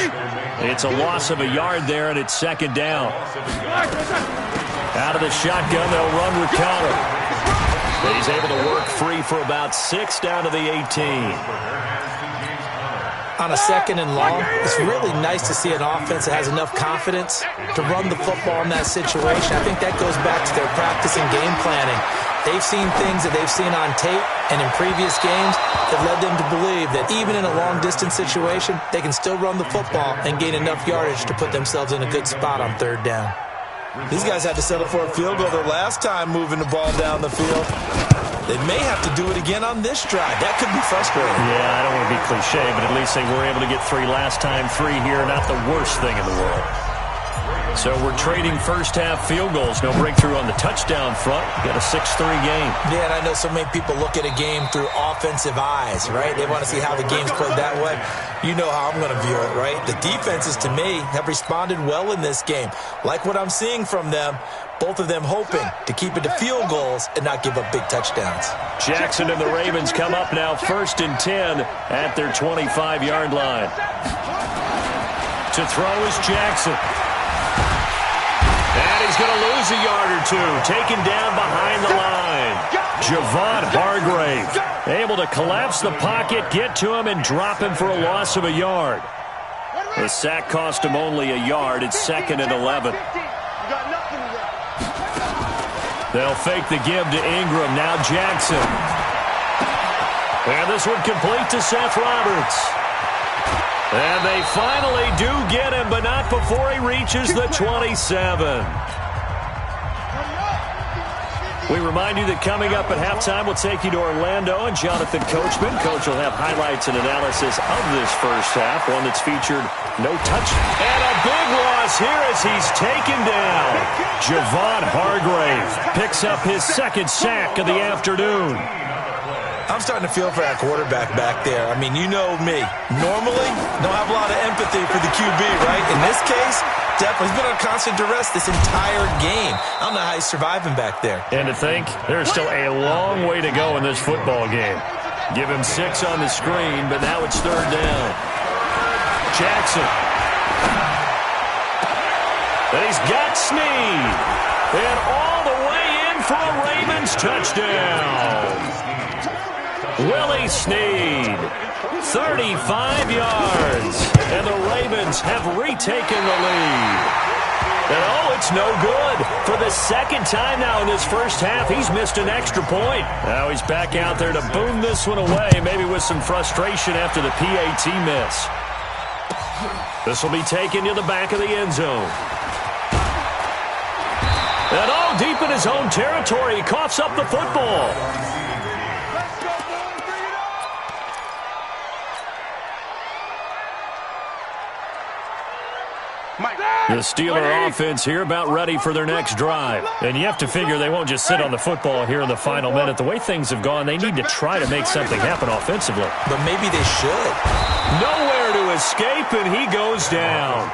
It's a loss of a yard there, and it's 2nd down. Out of the shotgun, they'll run with Connor. He's able to work free for about 6 down to the 18. On a 2nd and long, it's really nice to see an offense that has enough confidence to run the football in that situation. I think that goes back to their practice and game planning. They've seen things that they've seen on tape and in previous games that led them to believe that even in a long-distance situation, they can still run the football and gain enough yardage to put themselves in a good spot on 3rd down. These guys had to settle for a field goal their last time moving the ball down the field. They may have to do it again on this drive. That could be frustrating. Yeah, I don't want to be cliche, but at least they were able to get 3 last time. 3 here, not the worst thing in the world. So we're trading first-half field goals. No breakthrough on the touchdown front. Got a 6-3 game. Yeah, and I know so many people look at a game through offensive eyes, right? They want to see how the game's played that way. You know how I'm going to view it, right? The defenses, to me, have responded well in this game. Like what I'm seeing from them, both of them hoping to keep it to field goals and not give up big touchdowns. Jackson and the Ravens come up now 1st and 10 at their 25-yard line. To throw is Jackson. And he's going to lose a yard or 2. Taken down behind the line. Javon Hargrave able to collapse the pocket, get to him, and drop him for a loss of a yard. The sack cost him only a yard. It's 2nd and 11. They'll fake the give to Ingram. Now Jackson. And this one complete to Seth Roberts. And they finally do get him, but not before he reaches the 27. We remind you that coming up at halftime, we'll take you to Orlando and Jonathan Coachman. Coach will have highlights and analysis of this first half, one that's featured no touch. And a big loss here as he's taken down. Javon Hargrave picks up his second sack of the afternoon. I'm starting to feel for that quarterback back there. I mean, you know me. Normally, don't have a lot of empathy for the QB, right? In this case, definitely. He's been under constant duress this entire game. I don't know how he's surviving back there. And to think, there's still a long way to go in this football game. Give him 6 on the screen, but now it's third down. Jackson. And he's got Snead. And all the way in for a Ravens touchdown. Willie Snead, 35 yards, and the Ravens have retaken the lead. And oh, it's no good. For the second time now in this first half, he's missed an extra point. Now he's back out there to boom this one away, maybe with some frustration after the PAT miss. This will be taken to the back of the end zone. And all deep in his own territory, he coughs up the football. The Steeler offense here about ready for their next drive. And you have to figure they won't just sit on the football here in the final minute. The way things have gone, they need to try to make something happen offensively. But maybe they should. Nowhere to escape, and he goes down.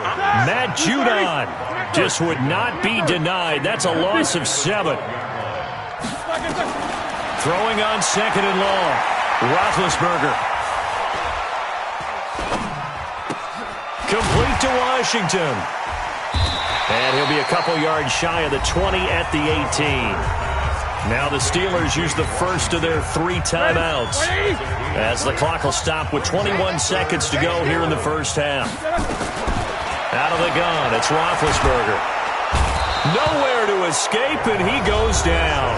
Matt Judon just would not be denied. That's a loss of 7. Throwing on second and long. Roethlisberger. Complete to Washington. And he'll be a couple yards shy of the 20 at the 18. Now the Steelers use the first of their 3 timeouts as the clock will stop with 21 seconds to go here in the first half. Out of the gun, it's Roethlisberger. Nowhere to escape, and he goes down.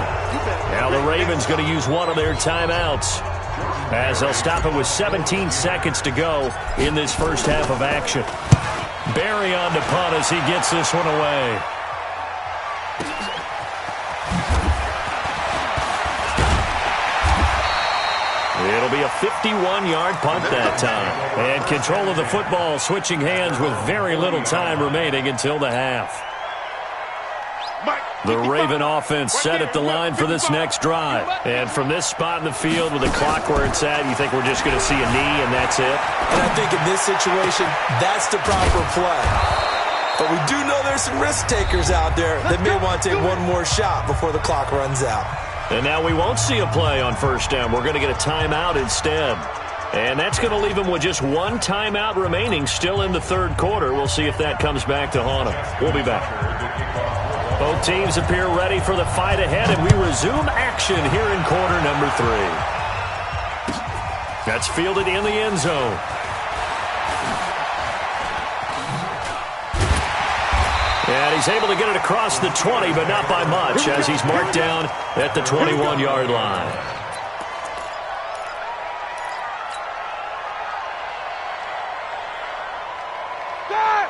Now the Ravens going to use one of their timeouts as they'll stop it with 17 seconds to go in this first half of action. Barry on to punt as he gets this one away. It'll be a 51-yard punt that time. And control of the football switching hands with very little time remaining until the half. The Raven offense set at the line for this next drive. And from this spot in the field with the clock where it's at, you think we're just going to see a knee and that's it? And I think in this situation, that's the proper play. But we do know there's some risk takers out there that may want to take one more shot before the clock runs out. And now we won't see a play on first down. We're going to get a timeout instead. And that's going to leave them with just one timeout remaining still in the third quarter. We'll see if that comes back to haunt them. We'll be back. Both teams appear ready for the fight ahead, and we resume action here in quarter number 3. That's fielded in the end zone. And he's able to get it across the 20, but not by much, as he's marked down at the 21-yard line.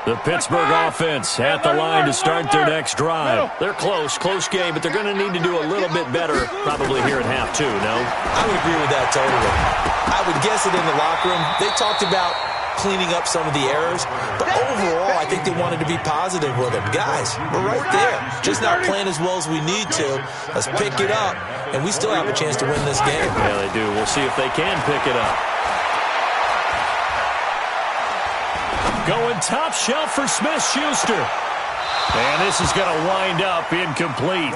The Pittsburgh offense at the line to start their next drive. They're close game, but they're going to need to do a little bit better probably here at half 2, no? I would agree with that totally. I would guess it in the locker room. They talked about cleaning up some of the errors, but overall, I think they wanted to be positive with them. Guys, we're right there. Just not playing as well as we need to. Let's pick it up, and we still have a chance to win this game. Yeah, they do. We'll see if they can pick it up. Going top shelf for Smith-Schuster. And this is going to wind up incomplete.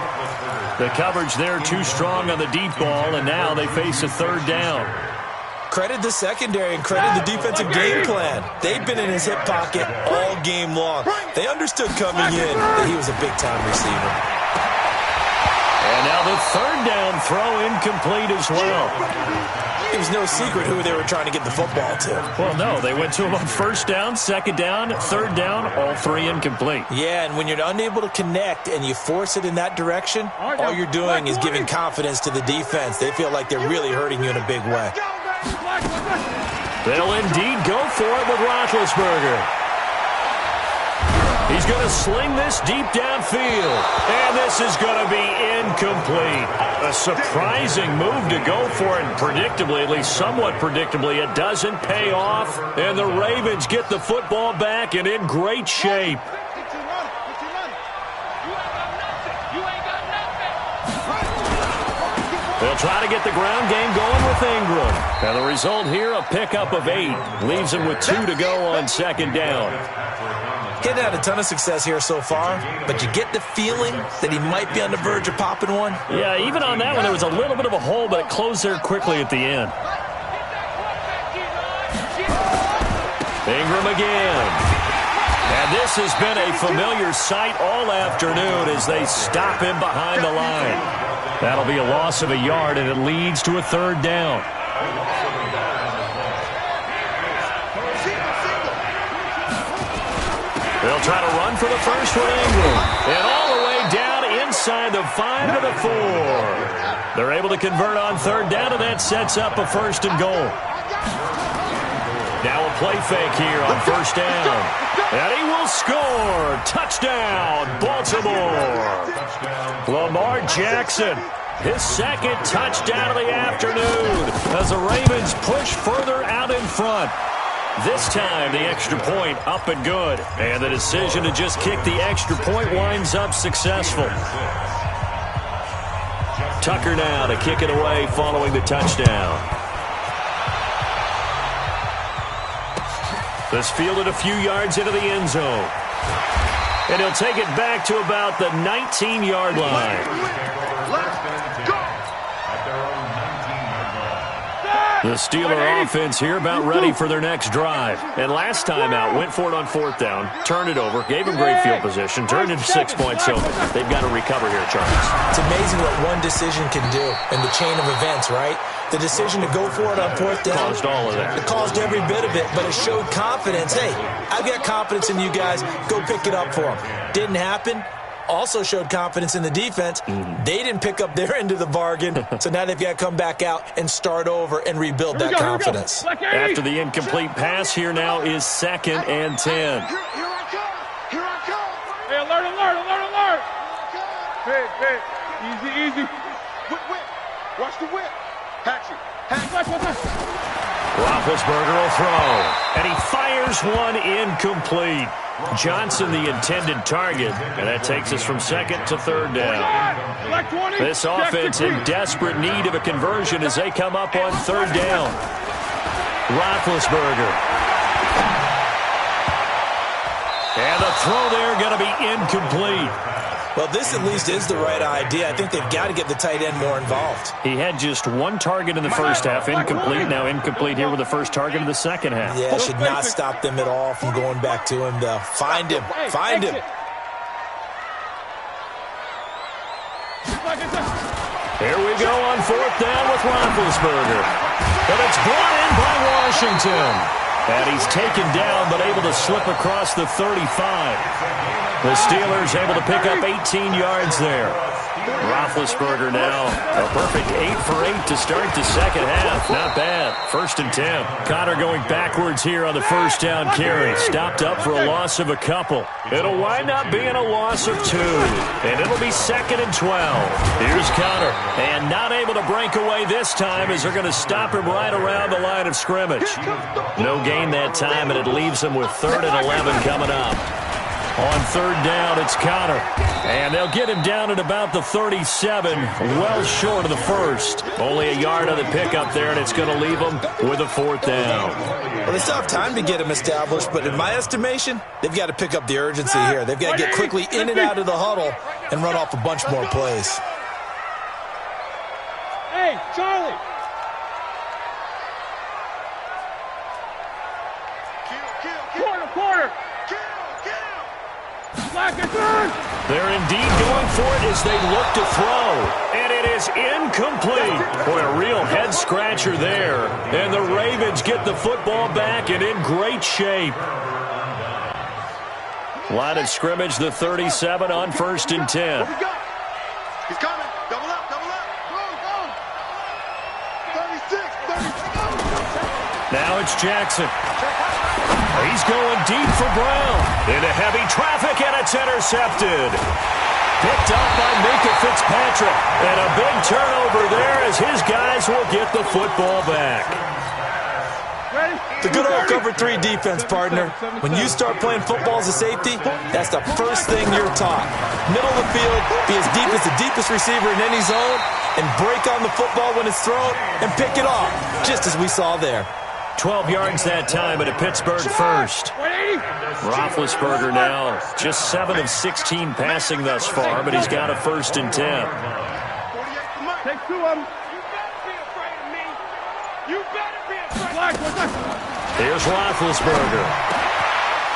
The coverage there too strong on the deep ball, and now they face a third down. Credit the secondary and credit the defensive game plan. They've been in his hip pocket all game long. They understood coming in that he was a big-time receiver. And now the third down throw incomplete as well. It was no secret who they were trying to get the football to. Well, no, they went to him on first down, second down, third down, all 3 incomplete. Yeah, and when you're unable to connect and you force it in that direction, all you're doing is giving confidence to the defense. They feel like they're really hurting you in a big way. They'll indeed go for it with Roethlisberger. He's going to sling this deep downfield. And this is going to be incomplete. A surprising move to go for it. And predictably, at least somewhat predictably, it doesn't pay off. And the Ravens get the football back and in great shape. They'll try to get the ground game going with Ingram. And the result here, a pickup of 8. Leaves him with 2 to go on second down. He's had a ton of success here so far, but you get the feeling that he might be on the verge of popping one. Yeah, even on that one, there was a little bit of a hole, but it closed there quickly at the end. Ingram again. And this has been a familiar sight all afternoon as they stop him behind the line. That'll be a loss of a yard, and it leads to a third down. They'll try to run for the first with Ingram. And all the way down inside the 5 to the 4. They're able to convert on third down, and that sets up a first and goal. Now a play fake here on first down. And he will score. Touchdown, Baltimore. Lamar Jackson, his second touchdown of the afternoon as the Ravens push further out in front. This time, the extra point up and good. And the decision to just kick the extra point winds up successful. Tucker now to kick it away following the touchdown. This fielded a few yards into the end zone. And he'll take it back to about the 19-yard line. The Steeler offense here about ready for their next drive. And last time out, went for it on fourth down, turned it over, gave them great field position, turned it to 6 points, so they've got to recover here, Charles. It's amazing what one decision can do in the chain of events, right? The decision to go for it on fourth down. Caused all of that. It caused every bit of it, but it showed confidence. Hey, I've got confidence in you guys. Go pick it up for them. Didn't happen. Also showed confidence in the defense. They didn't pick up their end of the bargain, so now they've got to come back out and start over and rebuild that confidence. After the incomplete pass, here now is 2nd and 10. Here I come. Hey, alert. Hey. Easy. Whip. Watch the whip. Hatchet. Roethlisberger will throw, and he fires one incomplete. Johnson the intended target, and that takes us from 2nd to 3rd down. This offense in desperate need of a conversion as they come up on 3rd down. Roethlisberger. And the throw there going to be incomplete. Well, this at least is the right idea. I think they've got to get the tight end more involved. He had just one target in the first half, incomplete. Now incomplete here with the first target of the second half. Yeah, it should not stop them at all from going back to him, though. Find him. Here we go on 4th down with Roethlisberger. But it's brought in by Washington. And he's taken down, but able to slip across the 35. The Steelers able to pick up 18 yards there. Roethlisberger now a perfect 8 for 8 to start the second half. Not bad. 1st and 10. Connor going backwards here on the first down carry. Stopped up for a loss of a couple. It'll wind up being a loss of 2. And it'll be 2nd and 12. Here's Connor. And not able to break away this time as they're going to stop him right around the line of scrimmage. No gain that time, and it leaves him with 3rd and 11 coming up. On 3rd down, it's Connor. And they'll get him down at about the 37, well short of the first. Only a yard on the pickup there, and it's going to leave him with a 4th down. Well, they still have time to get him established, but in my estimation, they've got to pick up the urgency here. They've got to get quickly in and out of the huddle and run off a bunch more plays. Hey, Charlie. Quarter. They're indeed going for it as they look to throw. And it is incomplete. Boy, a real head-scratcher there. And the Ravens get the football back and in great shape. Line of scrimmage, the 37 on 1st and 10. He's coming. Double up. Go. 36. Now it's Jackson. He's going deep for Brown. Into heavy traffic, and it's intercepted. Picked up by Minkah Fitzpatrick. And a big turnover there as his guys will get the football back. The good old cover 3 defense, partner. When you start playing football as a safety, that's the first thing you're taught. Middle of the field, be as deep as the deepest receiver in any zone, and break on the football when it's thrown and pick it off, just as we saw there. 12 yards that time at a Pittsburgh first. Roethlisberger now just 7 of 16 passing thus far, but he's got a 1st and 10. Take 2 of them. You better be afraid of me. Here's Roethlisberger.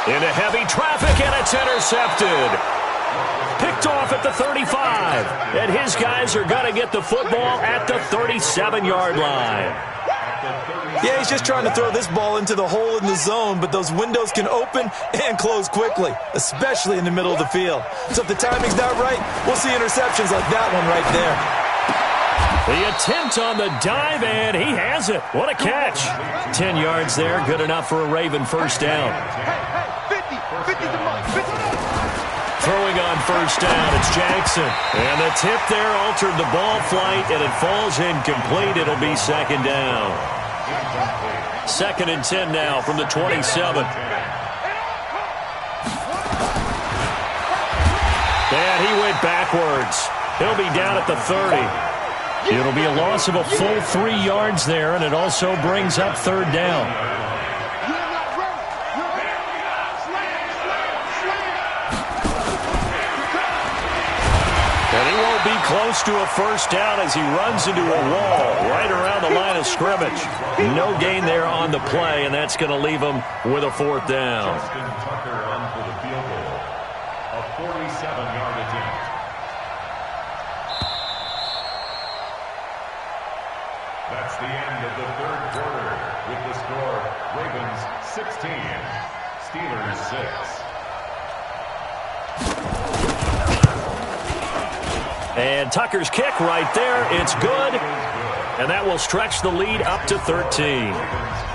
Into heavy traffic, and it's intercepted. Picked off at the 35. And his guys are going to get the football at the 37-yard line. Yeah, he's just trying to throw this ball into the hole in the zone, but those windows can open and close quickly, especially in the middle of the field. So if the timing's not right, we'll see interceptions like that one right there. The attempt on the dive, and he has it. What a catch. 10 yards there, good enough for a Raven 1st down. 50 to Mike. 50. Throwing on 1st down, it's Jackson. And the tip there altered the ball flight, and it falls incomplete. It'll be 2nd down. 2nd and 10 now from the 27. And he went backwards. He'll be down at the 30. It'll be a loss of a full 3 yards there, and it also brings up 3rd down. And he won't be close to a 1st down as he runs into a wall right around the line of scrimmage. No gain there on the play, and that's going to leave him with a 4th down. Justin Tucker on for the field goal. A 47-yard attempt. That's the end of the 3rd quarter with the score Ravens 16, Steelers 6. And Tucker's kick right there. It's good. And that will stretch the lead up to 13.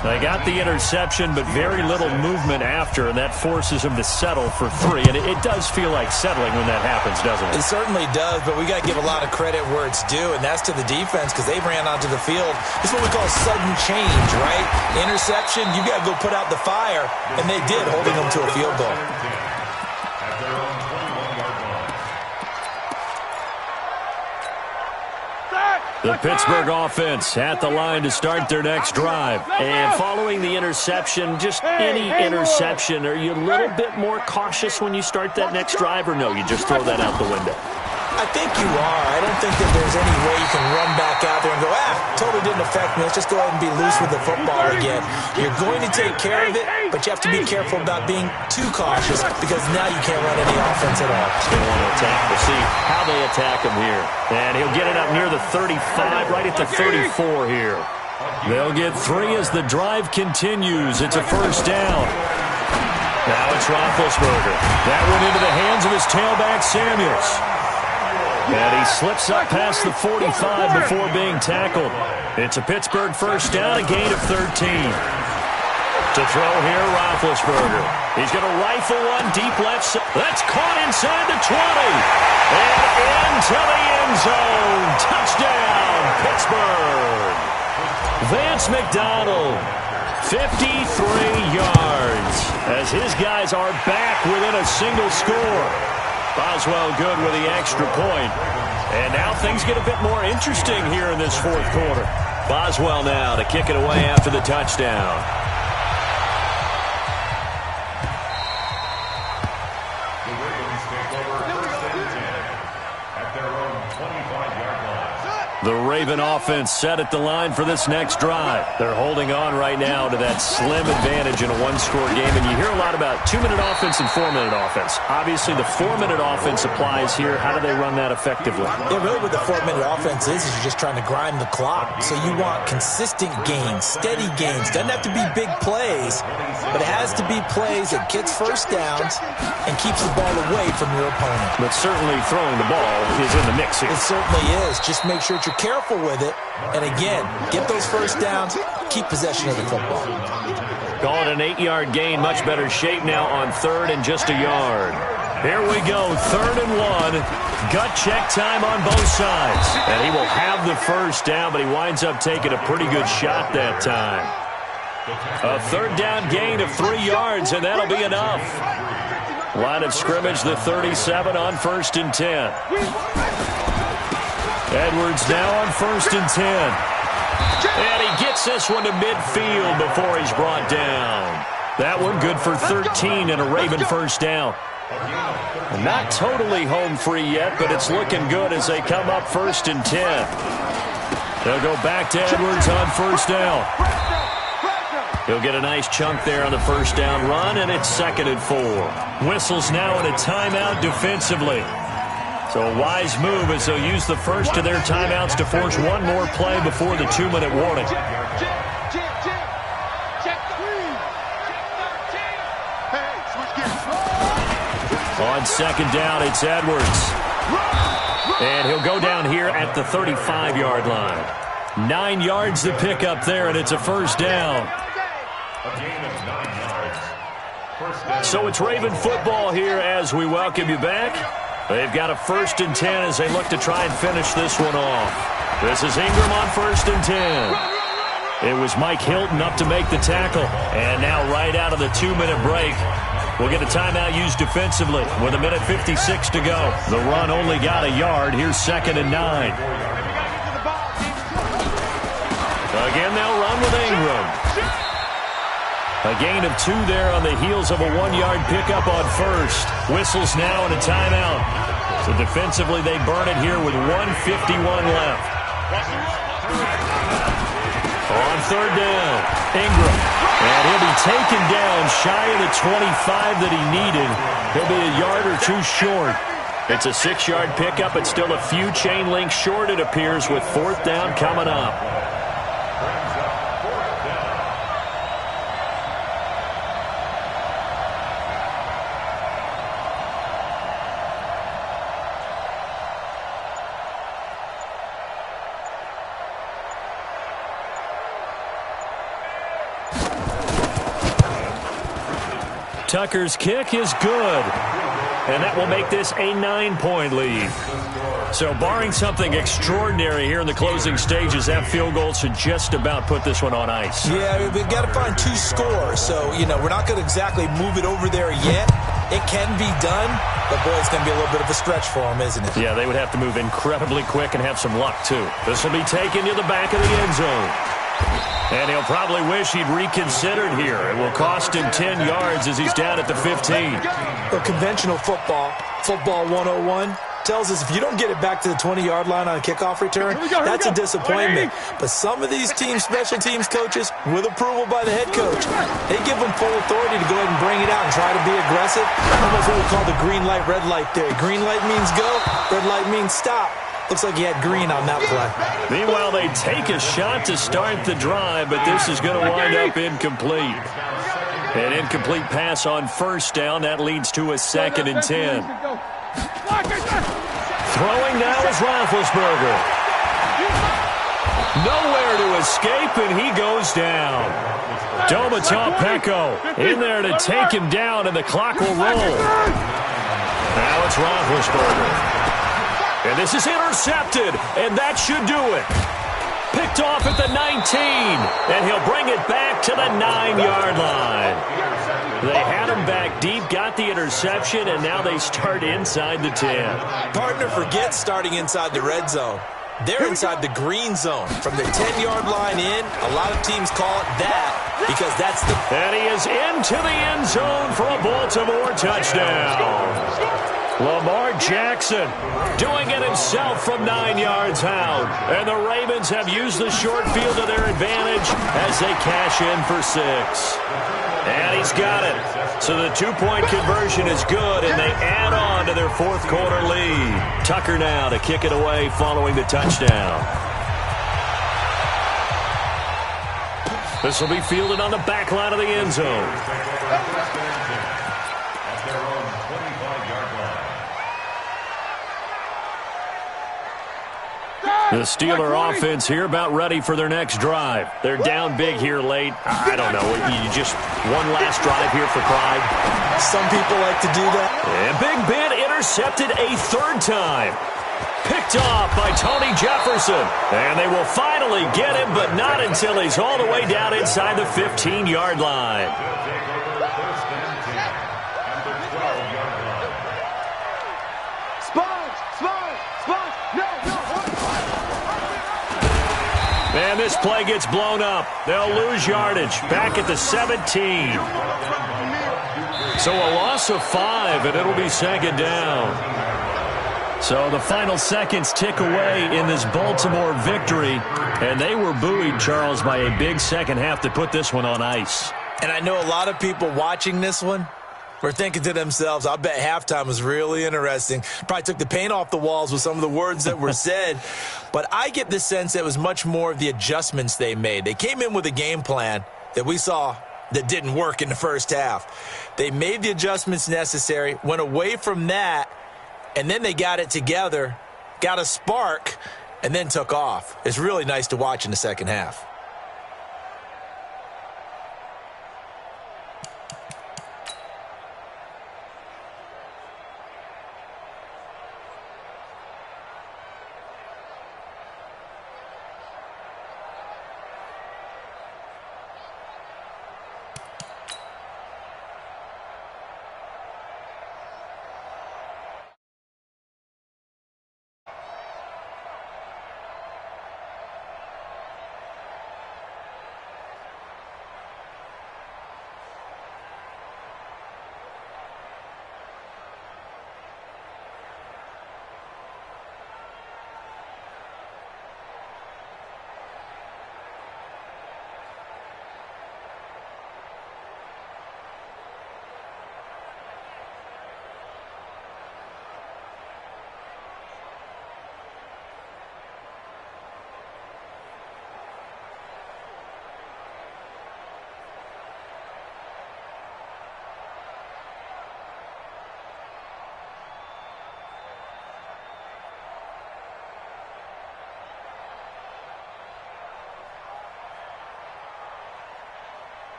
They got the interception, but very little movement after, and that forces him to settle for 3. And it does feel like settling when that happens, doesn't it? It certainly does, but we got to give a lot of credit where it's due, and that's to the defense because they ran onto the field. It's what we call sudden change, right? Interception, you got to go put out the fire, and they did, holding them to a field goal. At their own 21-yard line. The Pittsburgh offense at the line to start their next drive. And following the interception, just any interception, are you a little bit more cautious when you start that next drive, or no, you just throw that out the window? I think you are. I don't think that there's any way you can run back out there and go, totally didn't affect me. Let's just go ahead and be loose with the football again. You're going to take care of it, but you have to be careful about being too cautious because now you can't run any offense at all. They want to attack. We'll see how they attack him here. And he'll get it up near the 35, right at the 34 here. They'll get 3 as the drive continues. It's a 1st down. Now it's Roethlisberger. That went into the hands of his tailback, Samuels. And he slips up past the 45 before being tackled. It's a Pittsburgh 1st down, a gain of 13. To throw here, Roethlisberger. He's going to rifle one deep left side. That's caught inside the 20. And into the end zone. Touchdown, Pittsburgh. Vance McDonald, 53 yards, as his guys are back within a single score. Boswell good with the extra point. And now things get a bit more interesting here in this 4th quarter. Boswell now to kick it away after the touchdown. The Ravens take over 1st and 10 at their own 25-yard line. The Raven offense set at the line for this next drive. They're holding on right now to that slim advantage in a 1-score game. And you hear a lot about 2-minute offense and 4-minute offense. Obviously, the 4-minute offense applies here. How do they run that effectively? Yeah, really what the 4-minute offense is you're just trying to grind the clock. So you want consistent gains, steady gains. Doesn't have to be big plays, but it has to be plays that gets 1st downs and keeps the ball away from your opponent. But certainly throwing the ball is in the mix here. It certainly is. Just make sure that you're careful with it. And again, get those 1st downs, keep possession of the football. Call it an 8-yard gain. Much better shape now on 3rd and just a yard. Here we go, 3rd and 1. Gut check time on both sides. And he will have the first down, but he winds up taking a pretty good shot that time. A 3rd down gain of 3 yards, and that'll be enough. Line of scrimmage, the 37 on 1st and 10. Edwards now on 1st and 10. And he gets this one to midfield before he's brought down. That one good for 13 and a Raven first down. Not totally home free yet, but it's looking good as they come up 1st and 10. They'll go back to Edwards on 1st down. He'll get a nice chunk there on the 1st down run, and it's 2nd and 4. Whistles now in a timeout defensively. So a wise move as they'll use the first of their timeouts to force one more play before the 2-minute warning. On 2nd down, it's Edwards. And he'll go down here at the 35-yard line. 9 yards to pick up there, and it's a 1st down. A gain of 9 yards. So it's Raven football here as we welcome you back. They've got a 1st and 10 as they look to try and finish this one off. This is Ingram on 1st and 10. It was Mike Hilton up to make the tackle. And now right out of the 2-minute break, we'll get a timeout used defensively with 1:56 to go. The run only got a yard. Here's 2nd and 9. Again, they'll run with Ingram. A gain of 2 there on the heels of a 1-yard pickup on 1st. Whistles now in a timeout. So defensively, they burn it here with 1:51 left. On 3rd down, Ingram. And he'll be taken down shy of the 25 that he needed. He'll be a yard or 2 short. It's a 6-yard pickup, but still a few chain links short, it appears, with 4th down coming up. Tucker's kick is good, and that will make this a 9-point lead. So barring something extraordinary here in the closing stages, that field goal should just about put this one on ice. Yeah, we've got to find 2 scores, so, we're not going to exactly move it over there yet. It can be done, but, boy, it's going to be a little bit of a stretch for them, isn't it? Yeah, they would have to move incredibly quick and have some luck, too. This will be taken to the back of the end zone. And he'll probably wish he'd reconsidered here. It will cost him 10 yards as he's down at the 15. Well, conventional football 101, tells us if you don't get it back to the 20-yard line on a kickoff return, that's a disappointment. But some of these teams, special teams coaches, with approval by the head coach, they give them full authority to go ahead and bring it out and try to be aggressive. Almost what we call the green light, red light theory. Green light means go, red light means stop. Looks like he had green on that play. Meanwhile, they take a shot to start the drive, but this is going to wind up incomplete. An incomplete pass on 1st down. That leads to a 2nd and 10. Throwing now is Roethlisberger. Nowhere to escape, and he goes down. Domata Peko in there to take him down, and the clock will roll. Now it's Roethlisberger. And this is intercepted, and that should do it. Picked off at the 19, and he'll bring it back to the 9-yard line. They had him back deep, got the interception, and now they start inside the 10. Partner forgets starting inside the red zone. They're inside the green zone. From the 10-yard line in, a lot of teams call it that because that's the... And he is into the end zone for a Baltimore touchdown. Lamar Jackson doing it himself from 9 yards out. And the Ravens have used the short field to their advantage as they cash in for 6. And he's got it. So the 2-point conversion is good, and they add on to their 4th quarter lead. Tucker now to kick it away following the touchdown. This will be fielded on the back line of the end zone. The Steeler offense here about ready for their next drive. They're down big here late. I don't know. You just one last drive here for pride. Some people like to do that. And Big Ben intercepted a third time. Picked off by Tony Jefferson. And they will finally get him, but not until he's all the way down inside the 15-yard line. And this play gets blown up. They'll lose yardage. Back at the 17. So a loss of 5, and it'll be second down. So the final seconds tick away in this Baltimore victory. And they were buoyed, Charles, by a big second half to put this one on ice. And I know a lot of people watching this one were thinking to themselves, I bet halftime was really interesting. Probably took the paint off the walls with some of the words that were said. But I get the sense that it was much more of the adjustments they made. They came in with a game plan that we saw that didn't work in the first half. They made the adjustments necessary, went away from that, and then they got it together, got a spark, and then took off. It's really nice to watch in the second half.